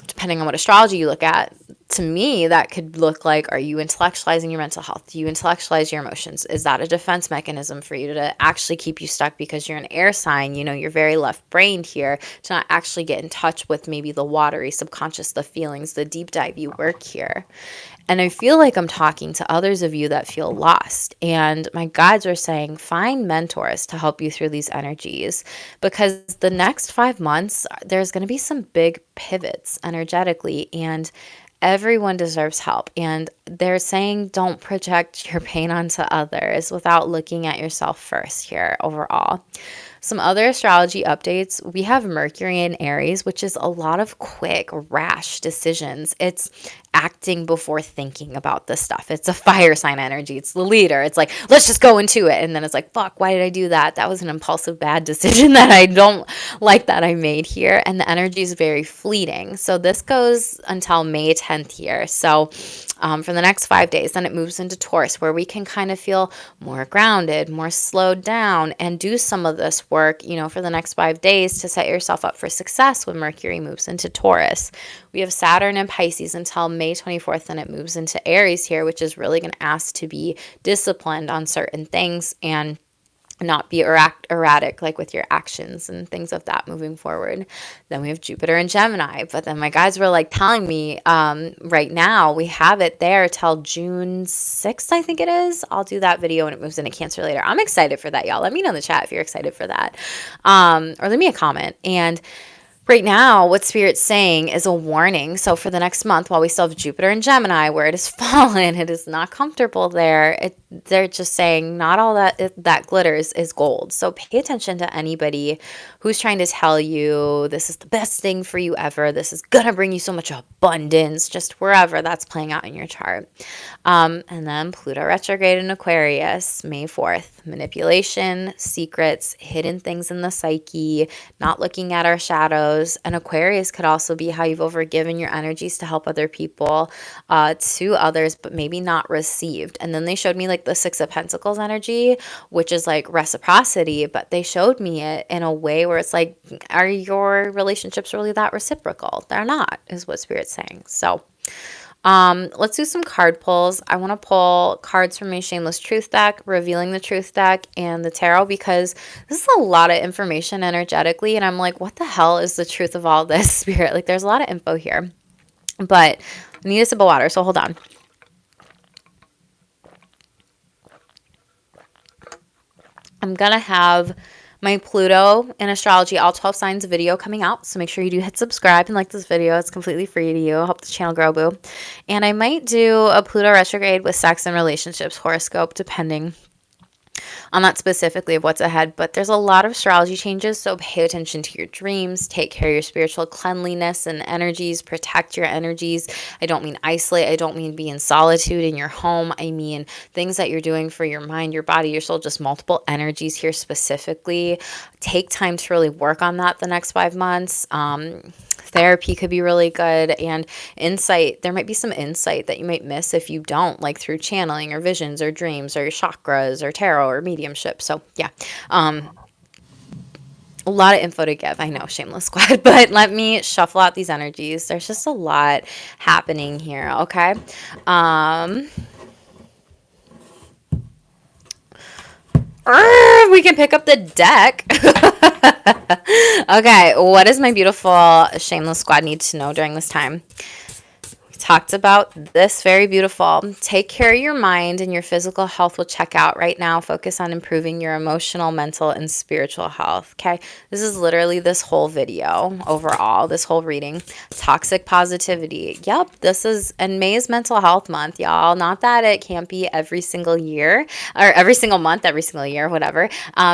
Speaker 1: depending on what astrology you look at, to me, that could look like, are you intellectualizing your mental health? Do you intellectualize your emotions? Is that a defense mechanism for you to actually keep you stuck because you're an air sign? You're very left-brained here, to not actually get in touch with maybe the watery subconscious, the feelings, the deep dive you work here. And I feel like I'm talking to others of you that feel lost. And my guides are saying, find mentors to help you through these energies, because the next 5 months, there's going to be some big pivots energetically, and everyone deserves help. And they're saying, don't project your pain onto others without looking at yourself first here overall. Some other astrology updates: we have Mercury in Aries, which is a lot of quick, rash decisions. It's acting before thinking about this stuff. It's a fire sign energy. It's the leader. It's like, let's just go into it. And then it's like, fuck, why did I do that? That was an impulsive, bad decision that I don't like that I made here. And the energy is very fleeting. So this goes until May 10th here. So for the next 5 days, then it moves into Taurus, where we can kind of feel more grounded, more slowed down, and do some of this work, for the next 5 days to set yourself up for success when Mercury moves into Taurus. We have Saturn in Pisces until May 24th, and it moves into Aries here, which is really going to ask to be disciplined on certain things and not be erratic like with your actions and things of that moving forward. Then we have Jupiter in Gemini, but then my guys were like telling me right now we have it there till June 6th, I think it is. I'll do that video when it moves into Cancer later. I'm excited for that, y'all. Let me know in the chat if you're excited for that, or leave me a comment. And right now, what Spirit's saying is a warning. So for the next month, while we still have Jupiter in Gemini, where it has fallen, it is not comfortable there. They're just saying not all that glitters is gold. So pay attention to anybody who's trying to tell you this is the best thing for you ever. This is going to bring you so much abundance, just wherever that's playing out in your chart. And then Pluto retrograde in Aquarius, May 4th. Manipulation, secrets, hidden things in the psyche, not looking at our shadows. And Aquarius could also be how you've overgiven your energies to help other people, to others, but maybe not received. And then they showed me like the 6 of Pentacles energy, which is like reciprocity, but they showed me it in a way where it's like, are your relationships really that reciprocal? They're not, is what Spirit's saying. So let's do some card pulls. I want to pull cards from my Shameless Truth deck, Revealing the Truth deck, and the Tarot, because this is a lot of information energetically, and I'm like, what the hell is the truth of all this, Spirit? Like, there's a lot of info here, but I need a sip of water, so hold on. I'm gonna have my Pluto and astrology, all 12 signs video coming out. So make sure you do hit subscribe and like this video. It's completely free to you. Help the channel grow, boo. And I might do a Pluto retrograde with sex and relationships horoscope, depending on that specifically of what's ahead, but there's a lot of astrology changes, so pay attention to your dreams, take care of your spiritual cleanliness and energies, protect your energies. I don't mean isolate, I don't mean be in solitude in your home. I mean things that you're doing for your mind, your body, your soul, just multiple energies here specifically. Take time to really work on that the next 5 months. Therapy could be really good, and insight. There might be some insight that you might miss if you don't, like through channeling or visions or dreams or chakras or tarot or mediumship. So yeah, a lot of info to give. I know, shameless squad, but let me shuffle out these energies. There's just a lot happening here. Okay. We can pick up the deck. Okay, what does my beautiful shameless squad need to know during this time? Talked about this, very beautiful. Take care of your mind, and your physical health will check out right now. Focus on improving your emotional, mental, and spiritual health. Okay, this is literally this whole video overall, this whole reading. Toxic positivity. Yep, this is, and May is mental health month, y'all. Not that it can't be every single year or every single month, every single year, whatever,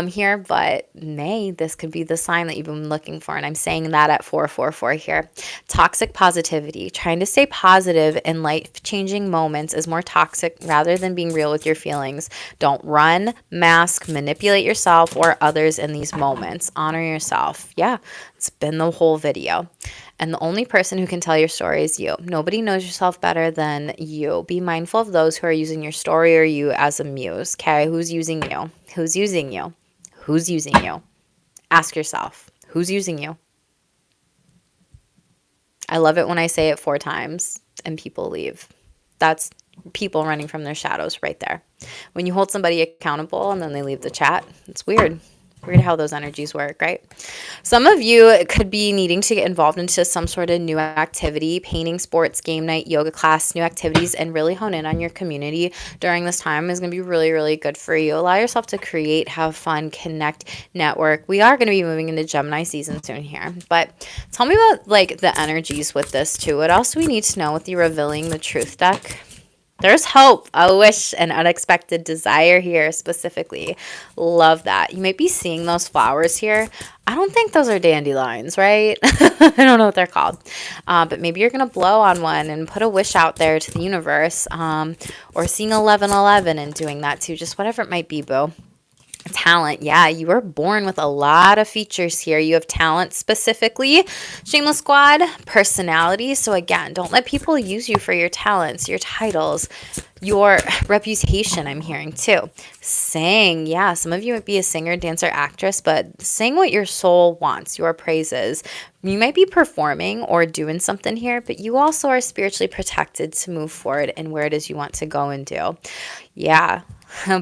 Speaker 1: here, but May, this could be the sign that you've been looking for, and I'm saying that at 444 here. Toxic positivity, trying to stay positive in life-changing moments is more toxic rather than being real with your feelings. Don't run, mask, manipulate yourself or others in these moments. Honor yourself. Yeah, it's been the whole video. And the only person who can tell your story is you. Nobody knows yourself better than you. Be mindful of those who are using your story or you as a muse. Okay, who's using you? Who's using you? Who's using you? Ask yourself, who's using you? I love it when I say it 4 times and people leave. That's people running from their shadows right there. When you hold somebody accountable and then they leave the chat, it's weird. Weird how those energies work, right? Some of you could be needing to get involved into some sort of new activity, painting, sports, game night, yoga class, new activities, and really hone in on your community during this time is going to be really, really good for you. Allow yourself to create, have fun, connect, network. We are going to be moving into Gemini season soon here, but tell me about like the energies with this too. What else do we need to know with the Revealing the Truth deck? There's hope, a wish, an unexpected desire here specifically. Love that. You might be seeing those flowers here. I don't think those are dandelions, right? I don't know what they're called. But maybe you're going to blow on one and put a wish out there to the universe, or seeing 1111 and doing that too. Just whatever it might be, boo. Talent. Yeah, you were born with a lot of features here. You have talent specifically, Shameless Squad, personality. So again, don't let people use you for your talents, your titles, your reputation. I'm hearing too. Sing. Yeah, some of you might be a singer, dancer, actress, but sing what your soul wants, your praises. You might be performing or doing something here, but you also are spiritually protected to move forward in where it is you want to go and do. Yeah.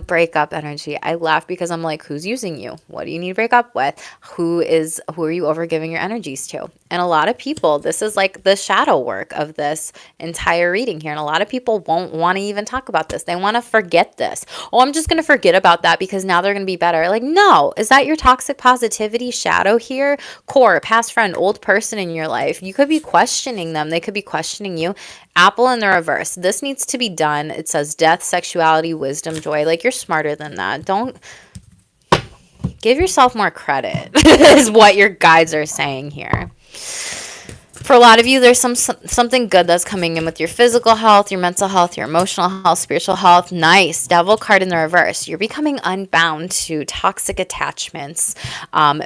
Speaker 1: Breakup energy. I laugh because I'm like, who's using you? What do you need to break up with? Who are you over giving your energies to? And a lot of people, this is like the shadow work of this entire reading here. And a lot of people won't want to even talk about this. They want to forget this. Oh, I'm just going to forget about that because now they're going to be better. Like, no, is that your toxic positivity shadow here? Core, past friend, old person in your life. You could be questioning them. They could be questioning you. Apple in the reverse. This needs to be done. It says death, sexuality, wisdom, joy. Like, you're smarter than that. Don't give yourself more credit is what your guides are saying here. For a lot of you, there's something good that's coming in with your physical health, your mental health, your emotional health, spiritual health. Nice. Devil card in the reverse. You're becoming unbound to toxic attachments,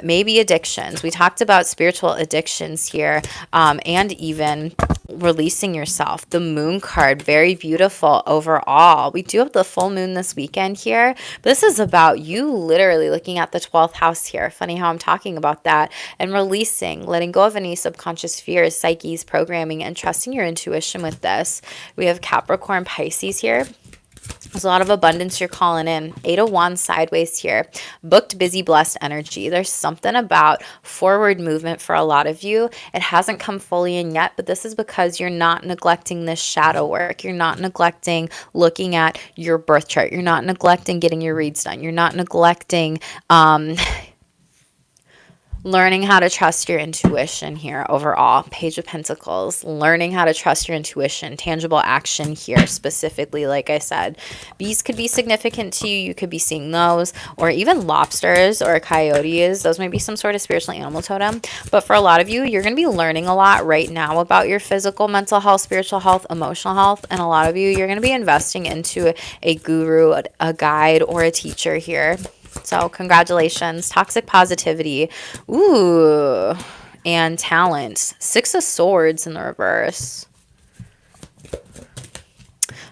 Speaker 1: maybe addictions. We talked about spiritual addictions here, and even releasing yourself. The moon card, very beautiful overall. We do have the full moon this weekend here. This is about you literally looking at the 12th house here. Funny how I'm talking about that. And releasing, letting go of any subconscious fears, psyches, programming, and trusting your intuition with this. We have Capricorn, Pisces here. There's a lot of abundance you're calling in. 8 of Wands sideways here. Booked, busy, blessed energy. There's something about forward movement for a lot of you. It hasn't come fully in yet, but this is because you're not neglecting this shadow work. You're not neglecting looking at your birth chart. You're not neglecting getting your reads done. You're not neglecting Learning how to trust your intuition here overall. Page of Pentacles. Learning how to trust your intuition. Tangible action here specifically. Like I said, bees could be significant to you. You could be seeing those. Or even lobsters or coyotes. Those might be some sort of spiritual animal totem. But for a lot of you, you're going to be learning a lot right now about your physical, mental health, spiritual health, emotional health. And a lot of you, you're going to be investing into a guru, a guide, or a teacher here. So congratulations. Toxic positivity. Ooh. And talent. Six of Swords in the reverse.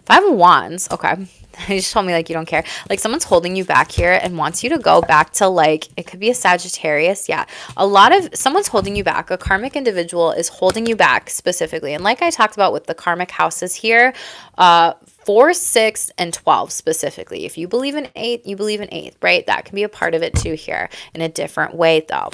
Speaker 1: Five of Wands. Okay. They just told me like you don't care. Like someone's holding you back here and wants you to go back to like, it could be a Sagittarius. Yeah. Someone's holding you back. A karmic individual is holding you back specifically. And like I talked about with the karmic houses here, 4, 6, and 12 specifically. If you believe in 8, you believe in 8, right? That can be a part of it too here in a different way though.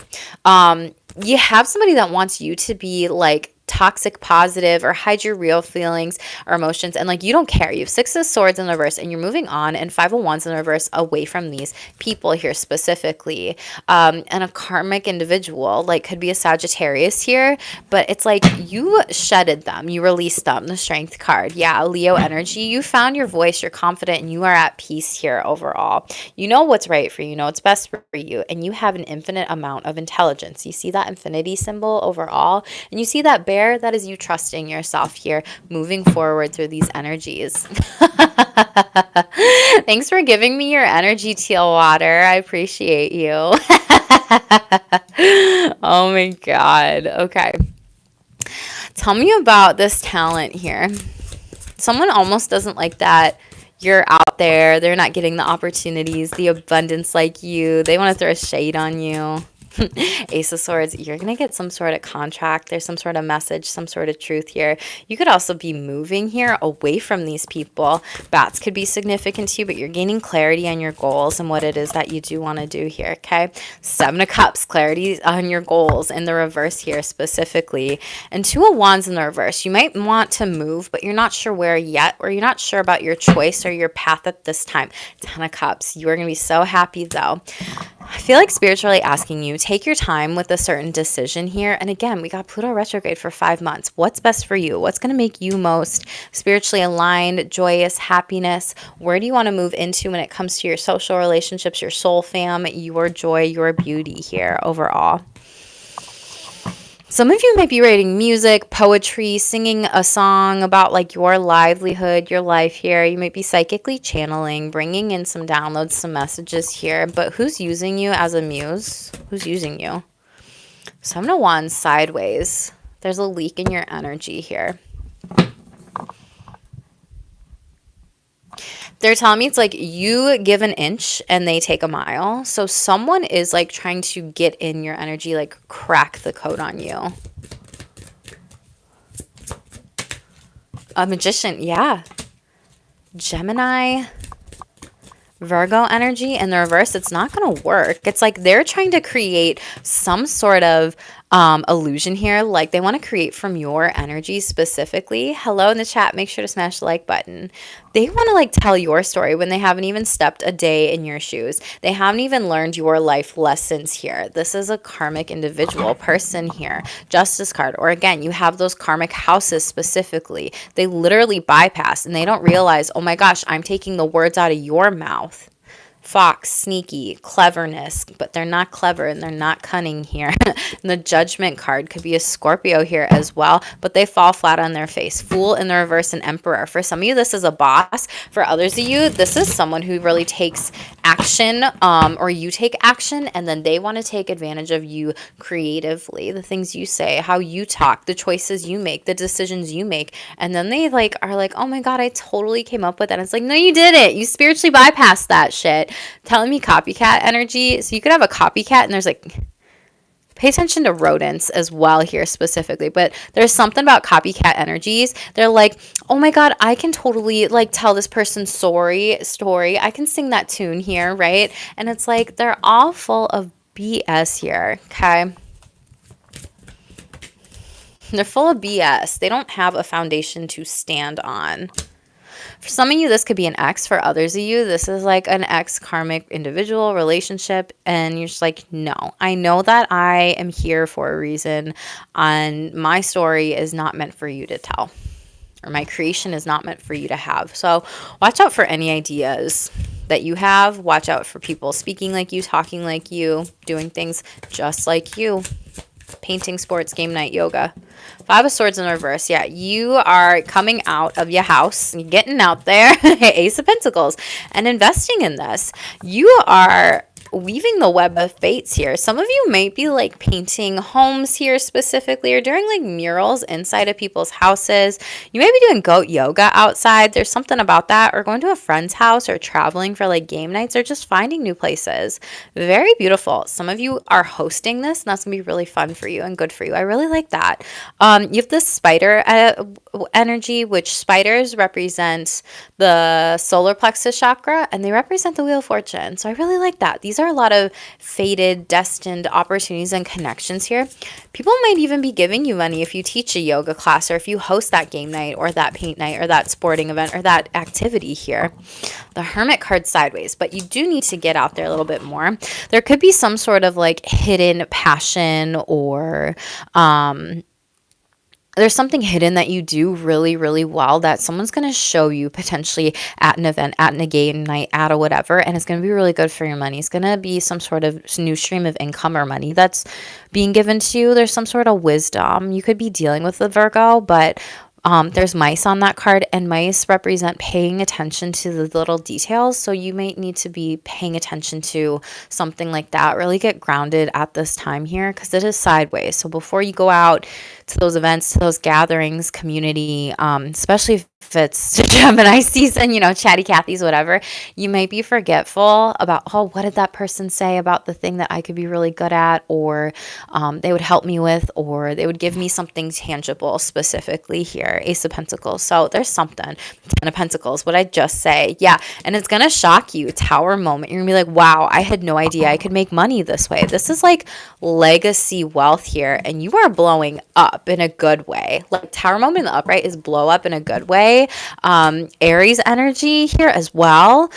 Speaker 1: You have somebody that wants you to be like toxic positive or hide your real feelings or emotions, and like you don't care. You have Six of Swords in the reverse and you're moving on, and Five of Wands in the reverse away from these people here specifically. And a karmic individual like could be a Sagittarius here, but it's like you shedded them, you released them. The Strength card. Yeah, Leo energy. You found your voice, you're confident, and you are at peace here overall. You know what's right for you, you know what's best for you, and you have an infinite amount of intelligence. You see that infinity symbol overall, and you see that bear. That is you trusting yourself here, moving forward through these energies. Thanks for giving me your energy, Teal Water. I appreciate you. Oh my God. Okay. Tell me about this talent here. Someone almost doesn't like that you're out there. They're not getting the opportunities, the abundance like you. They want to throw shade on you. Ace of Swords, you're going to get some sort of contract. There's some sort of message, some sort of truth here. You could also be moving here away from these people. Bats could be significant to you, but you're gaining clarity on your goals and what it is that you do want to do here, okay? Seven of Cups, clarity on your goals in the reverse here specifically. And Two of Wands in the reverse. You might want to move, but you're not sure where yet, or you're not sure about your choice or your path at this time. Ten of Cups, you are going to be so happy though. I feel like spiritually asking you, take your time with a certain decision here. And again, we got Pluto retrograde for 5 months. What's best for you? What's going to make you most spiritually aligned, joyous, happiness? Where do you want to move into when it comes to your social relationships, your soul fam, your joy, your beauty here overall? Some of you might be writing music, poetry, singing a song about like your livelihood, your life here. You might be psychically channeling, bringing in some downloads, some messages here. But who's using you as a muse? Who's using you? Seven of Wands sideways. There's a leak in your energy here. They're telling me it's like you give an inch and they take a mile. So someone is like trying to get in your energy, like crack the code on you. A Magician, yeah. Gemini, Virgo energy in the reverse. It's not going to work. It's like they're trying to create some sort of illusion here. Like they want to create from your energy specifically. Hello in the chat. Make sure to smash the like button. They want to like tell your story when they haven't even stepped a day in your shoes. They haven't even learned your life lessons here. This is a karmic individual person here. Justice card. Or again, you have those karmic houses specifically. They literally bypass and they don't realize, oh my gosh, I'm taking the words out of your mouth. Fox, sneaky, cleverness, but they're not clever and they're not cunning here. And the Judgment card could be a Scorpio here as well, but they fall flat on their face. Fool in the reverse and Emperor. For some of you, this is a boss. For others of you, this is someone who really takes action, or you take action, and then they want to take advantage of you creatively. The things you say, how you talk, the choices you make, the decisions you make, and then they like are like, oh my God, I totally came up with that. And it's like, no, you didn't. You spiritually bypassed that shit. Telling me copycat energy. So you could have a copycat and there's like, pay attention to rodents as well here specifically, but there's something about copycat energies. They're like, oh my God, I can totally like tell this person's story. I can sing that tune here, right? And it's like, they're all full of BS here, okay? They're full of BS. They don't have a foundation to stand on. For some of you, this could be an ex. For others of you, this is like an ex karmic individual relationship. And you're just like, no, I know that I am here for a reason. And my story is not meant for you to tell, or my creation is not meant for you to have. So watch out for any ideas that you have. Watch out for people speaking like you, talking like you, doing things just like you. Painting, sports, game night, yoga. Five of Swords in reverse. Yeah, you are coming out of your house, getting out there, Ace of Pentacles, and investing in this. You are weaving the web of fates here. Some of you might be like painting homes here specifically, or doing like murals inside of people's houses. You may be doing goat yoga outside. There's something about that, or going to a friend's house, or traveling for like game nights, or just finding new places. Very beautiful. Some of you are hosting this, and that's gonna be really fun for you and good for you. I really like that. You have this spider energy, which spiders represent the solar plexus chakra, and they represent the Wheel of Fortune. So I really like that. These are a lot of fated, destined opportunities and connections here. People might even be giving you money if you teach a yoga class, or if you host that game night, or that paint night, or that sporting event, or that activity here. The Hermit card sideways, but you do need to get out there a little bit more. There could be some sort of like hidden passion, or there's something hidden that you do really, really well that someone's going to show you potentially at an event, at a game night, at a whatever, and it's going to be really good for your money. It's going to be some sort of new stream of income or money that's being given to you. There's some sort of wisdom. You could be dealing with the Virgo, but there's mice on that card, and mice represent paying attention to the little details. So you might need to be paying attention to something like that. Really get grounded at this time here, because it is sideways. So before you go out to those events, to those gatherings, community, especially if it's Gemini season, chatty Cathy's, whatever, you might be forgetful about, oh, what did that person say about the thing that I could be really good at, or they would help me with, or they would give me something tangible specifically here. Ace of Pentacles. So there's something. Ten of Pentacles. What I just say. Yeah. And it's going to shock you. Tower moment. You're going to be like, wow, I had no idea I could make money this way. This is like legacy wealth here, and you are blowing up in a good way. Like Tower moment in the upright is blow up in a good way. Aries energy here as well.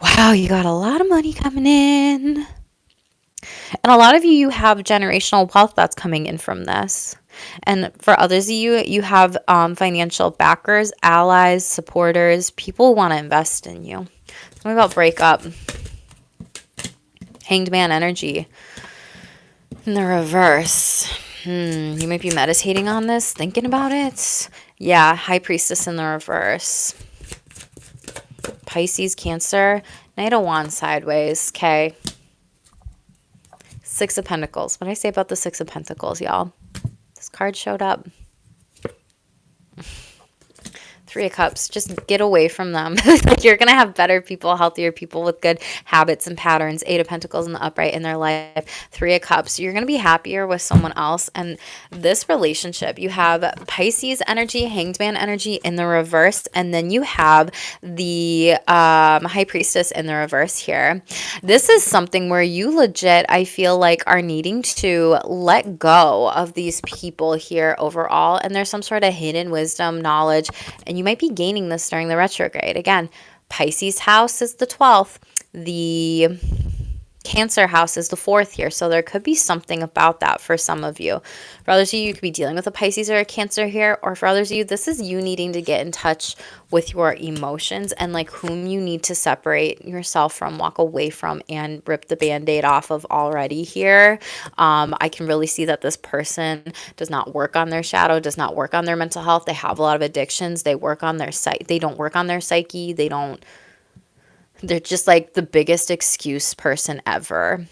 Speaker 1: Wow, you got a lot of money coming in. And a lot of you have generational wealth that's coming in from this. And for others of you, you have financial backers, allies, supporters, people want to invest in you. Tell me about breakup. Hanged man energy. In the reverse. You might be meditating on this, thinking about it. Yeah, High Priestess in the reverse. Pisces, Cancer, Knight of Wands sideways. Okay. Six of Pentacles. What did I say about the Six of Pentacles, y'all? This card showed up. Three of Cups. Just get away from them. Like you're going to have better people, healthier people with good habits and patterns. Eight of Pentacles in the upright in their life. Three of Cups. You're going to be happier with someone else. And this relationship, you have Pisces energy, Hanged Man energy in the reverse. And then you have the High Priestess in the reverse here. This is something where you legit, I feel like, are needing to let go of these people here overall. And there's some sort of hidden wisdom, knowledge, and you might be gaining this during the retrograde. Again, Pisces house is the 12th. The Cancer house is the 4th here. So there could be something about that for some of you. For others of you, you could be dealing with a Pisces or a Cancer here. Or for others of you, this is you needing to get in touch with your emotions and like whom you need to separate yourself from, walk away from, and rip the Band-Aid off of already here. I can really see that this person does not work on their shadow, does not work on their mental health. They have a lot of addictions. They work on their they don't work on their psyche. They're just like the biggest excuse person ever.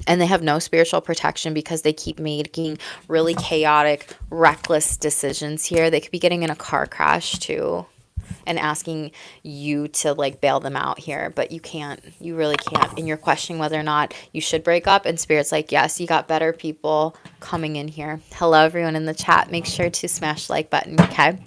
Speaker 1: And they have no spiritual protection because they keep making really chaotic, reckless decisions here. They could be getting in a car crash too and asking you to like bail them out here, but you can't. You really can't. And you're questioning whether or not you should break up, and Spirit's like, yes, you got better people coming in here. Hello, everyone in the chat. Make sure to smash the like button, okay?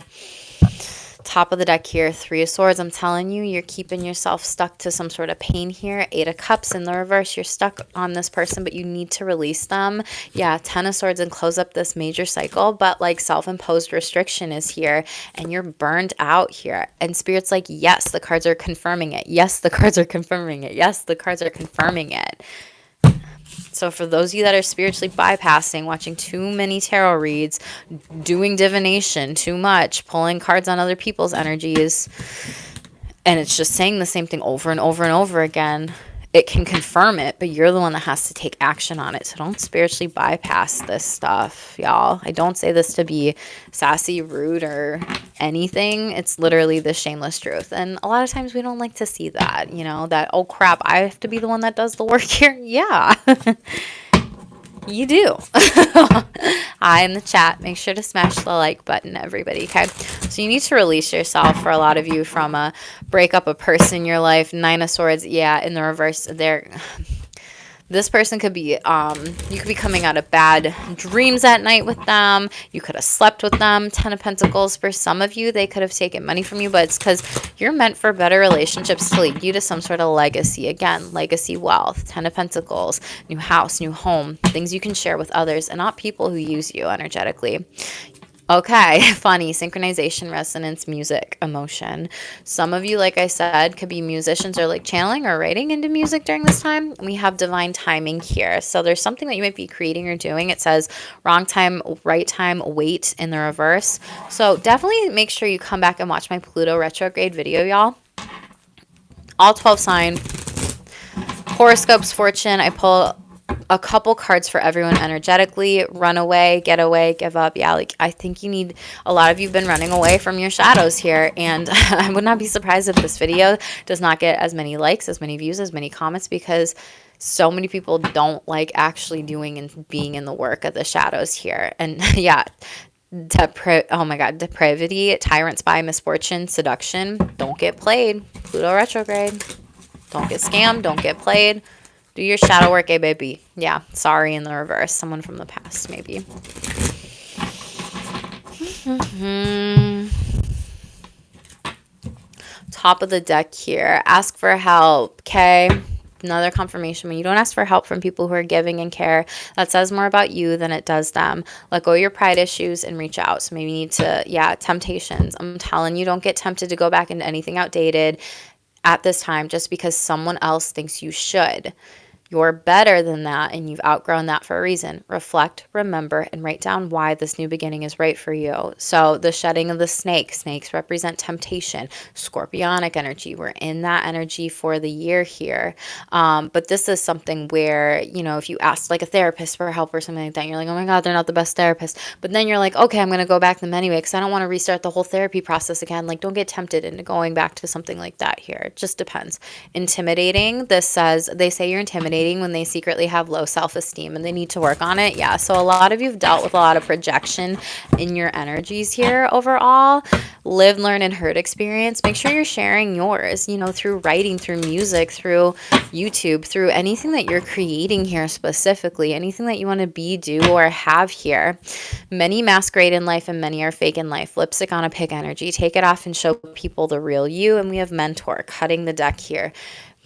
Speaker 1: Top of the deck here, Three of Swords. I'm telling you, you're keeping yourself stuck to some sort of pain here. Eight of Cups in the reverse. You're stuck on this person, but you need to release them. Yeah, Ten of Swords and close up this major cycle, but like self-imposed restriction is here and you're burned out here. And Spirit's like, yes, the cards are confirming it. Yes, the cards are confirming it. Yes, the cards are confirming it. So for those of you that are spiritually bypassing, watching too many tarot reads, doing divination too much, pulling cards on other people's energies, and it's just saying the same thing over and over and over again, it can confirm it, but you're the one that has to take action on it. So don't spiritually bypass this stuff, y'all. I don't say this to be sassy, rude, or anything. It's literally the shameless truth. And a lot of times we don't like to see that, you know, that, oh crap, I have to be the one that does the work here. Yeah. You do. Hi in the chat. Make sure to smash the like button, everybody. Okay. So you need to release yourself, for a lot of you, from a breakup, a person in your life. Nine of Swords. Yeah. In the reverse there. This person could be, you could be coming out of bad dreams at night with them. You could have slept with them. Ten of Pentacles. For some of you, they could have taken money from you, but it's because you're meant for better relationships to lead you to some sort of legacy. Again, legacy wealth. Ten of Pentacles. New house, new home. Things you can share with others and not people who use you energetically. Okay, funny. Synchronization, resonance, music, emotion. Some of you, like I said, could be musicians or like channeling or writing into music during this time. We have divine timing here. So there's something that you might be creating or doing. It says wrong time, right time, wait in the reverse. So definitely make sure you come back and watch my Pluto retrograde video, y'all. All 12 sign horoscopes, fortune. I pull a couple cards for everyone energetically. Run away, get away, give up. Yeah, like I think you need, a lot of you've been running away from your shadows here, and I would not be surprised if this video does not get as many likes, as many views, as many comments, because so many people don't like actually doing and being in the work of the shadows here. And yeah, oh my god, depravity, tyrant, spy, misfortune, seduction. Don't get played. Pluto retrograde. Don't get scammed, don't get played. Do your shadow work, eh, baby? Yeah, sorry in the reverse. Someone from the past, maybe. Top of the deck here. Ask for help, okay? Another confirmation. When you don't ask for help from people who are giving and care, that says more about you than it does them. Let go of your pride issues and reach out. So maybe you need to, yeah, temptations. I'm telling you, don't get tempted to go back into anything outdated at this time just because someone else thinks you should. You're better than that, and you've outgrown that for a reason. Reflect, remember, and write down why this new beginning is right for you. So the shedding of the snake. Snakes represent temptation, scorpionic energy. We're in that energy for the year here. But this is something where, you know, if you ask like a therapist for help or something like that, you're like, oh my God, they're not the best therapist. But then you're like, okay, I'm going to go back to them anyway because I don't want to restart the whole therapy process again. Like, don't get tempted into going back to something like that here. It just depends. Intimidating. This says, they say you're intimidating when they secretly have low self-esteem and they need to work on it. Yeah, so a lot of you've dealt with a lot of projection in your energies here overall. Live, learn, and hurt experience. Make sure you're sharing yours, you know, through writing, through music, through YouTube, through anything that you're creating here specifically, anything that you want to be, do, or have here. Many masquerade in life and many are fake in life. Lipstick on a pig energy. Take it off and show people the real you. And we have mentor, cutting the deck here.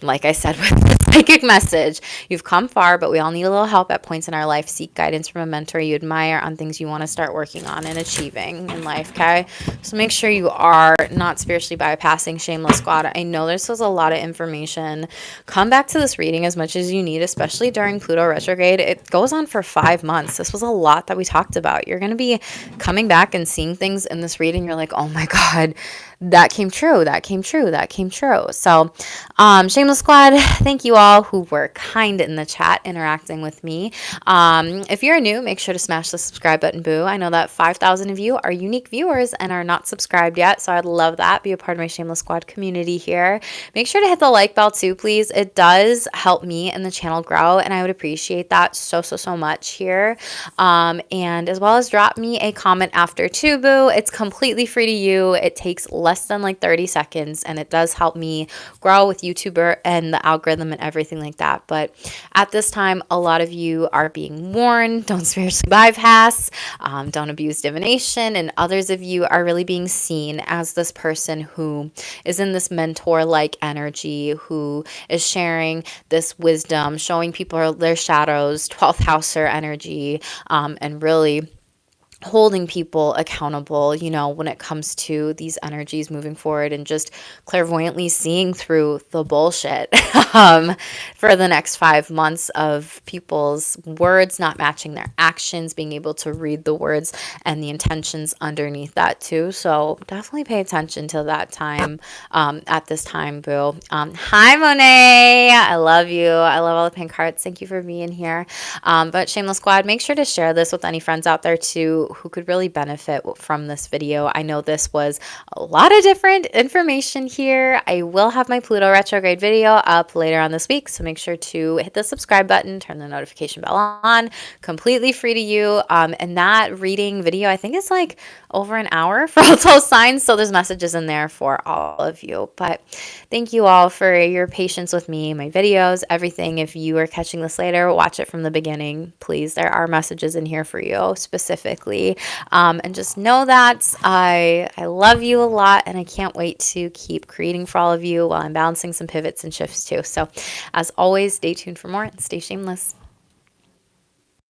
Speaker 1: Like I said with the psychic message, you've come far, but we all need a little help at points in our life. Seek guidance from a mentor you admire on things you want to start working on and achieving in life, okay? So make sure you are not spiritually bypassing, Shameless Squad. I know this was a lot of information. Come back to this reading as much as you need, especially during Pluto retrograde. It goes on for 5 months. This was a lot that we talked about. You're going to be coming back and seeing things in this reading. You're like, oh my God, that came true, that came true, that came true. So, Shameless Squad, thank you all who were kind in the chat interacting with me. If you're new, make sure to smash the subscribe button, boo. I know that 5,000 of you are unique viewers and are not subscribed yet, so I'd love that. Be a part of my Shameless Squad community here. Make sure to hit the like bell too, please. It does help me and the channel grow, and I would appreciate that so much here. And as well as drop me a comment after too, boo. It's completely free to you. It takes less less than like 30 seconds, and it does help me grow with YouTuber and the algorithm and everything like that. But at this time, a lot of you are being warned, don't spiritually bypass, don't abuse divination, and others of you are really being seen as this person who is in this mentor-like energy, who is sharing this wisdom, showing people their shadows, 12th houser energy, and really holding people accountable, when it comes to these energies moving forward, and just clairvoyantly seeing through the bullshit for the next 5 months of people's words not matching their actions, being able to read the words and the intentions underneath that too. So definitely pay attention to that time at this time, boo. Hi, Monet. I love you. I love all the pink hearts. Thank you for being here. But Shameless Squad, make sure to share this with any friends out there too who could really benefit from this video. I know this was a lot of different information here. I will have my Pluto retrograde video up later on this week, so make sure to hit the subscribe button, turn the notification bell on, completely free to you. And that reading video, I think, is like over an hour for all 12 signs, so there's messages in there for all of you. But thank you all for your patience with me, my videos, everything. If you are catching this later, watch it from the beginning, please. There are messages in here for you specifically. And just know that I love you a lot, and I can't wait to keep creating for all of you while I'm balancing some pivots and shifts too. So as always, stay tuned for more and stay shameless.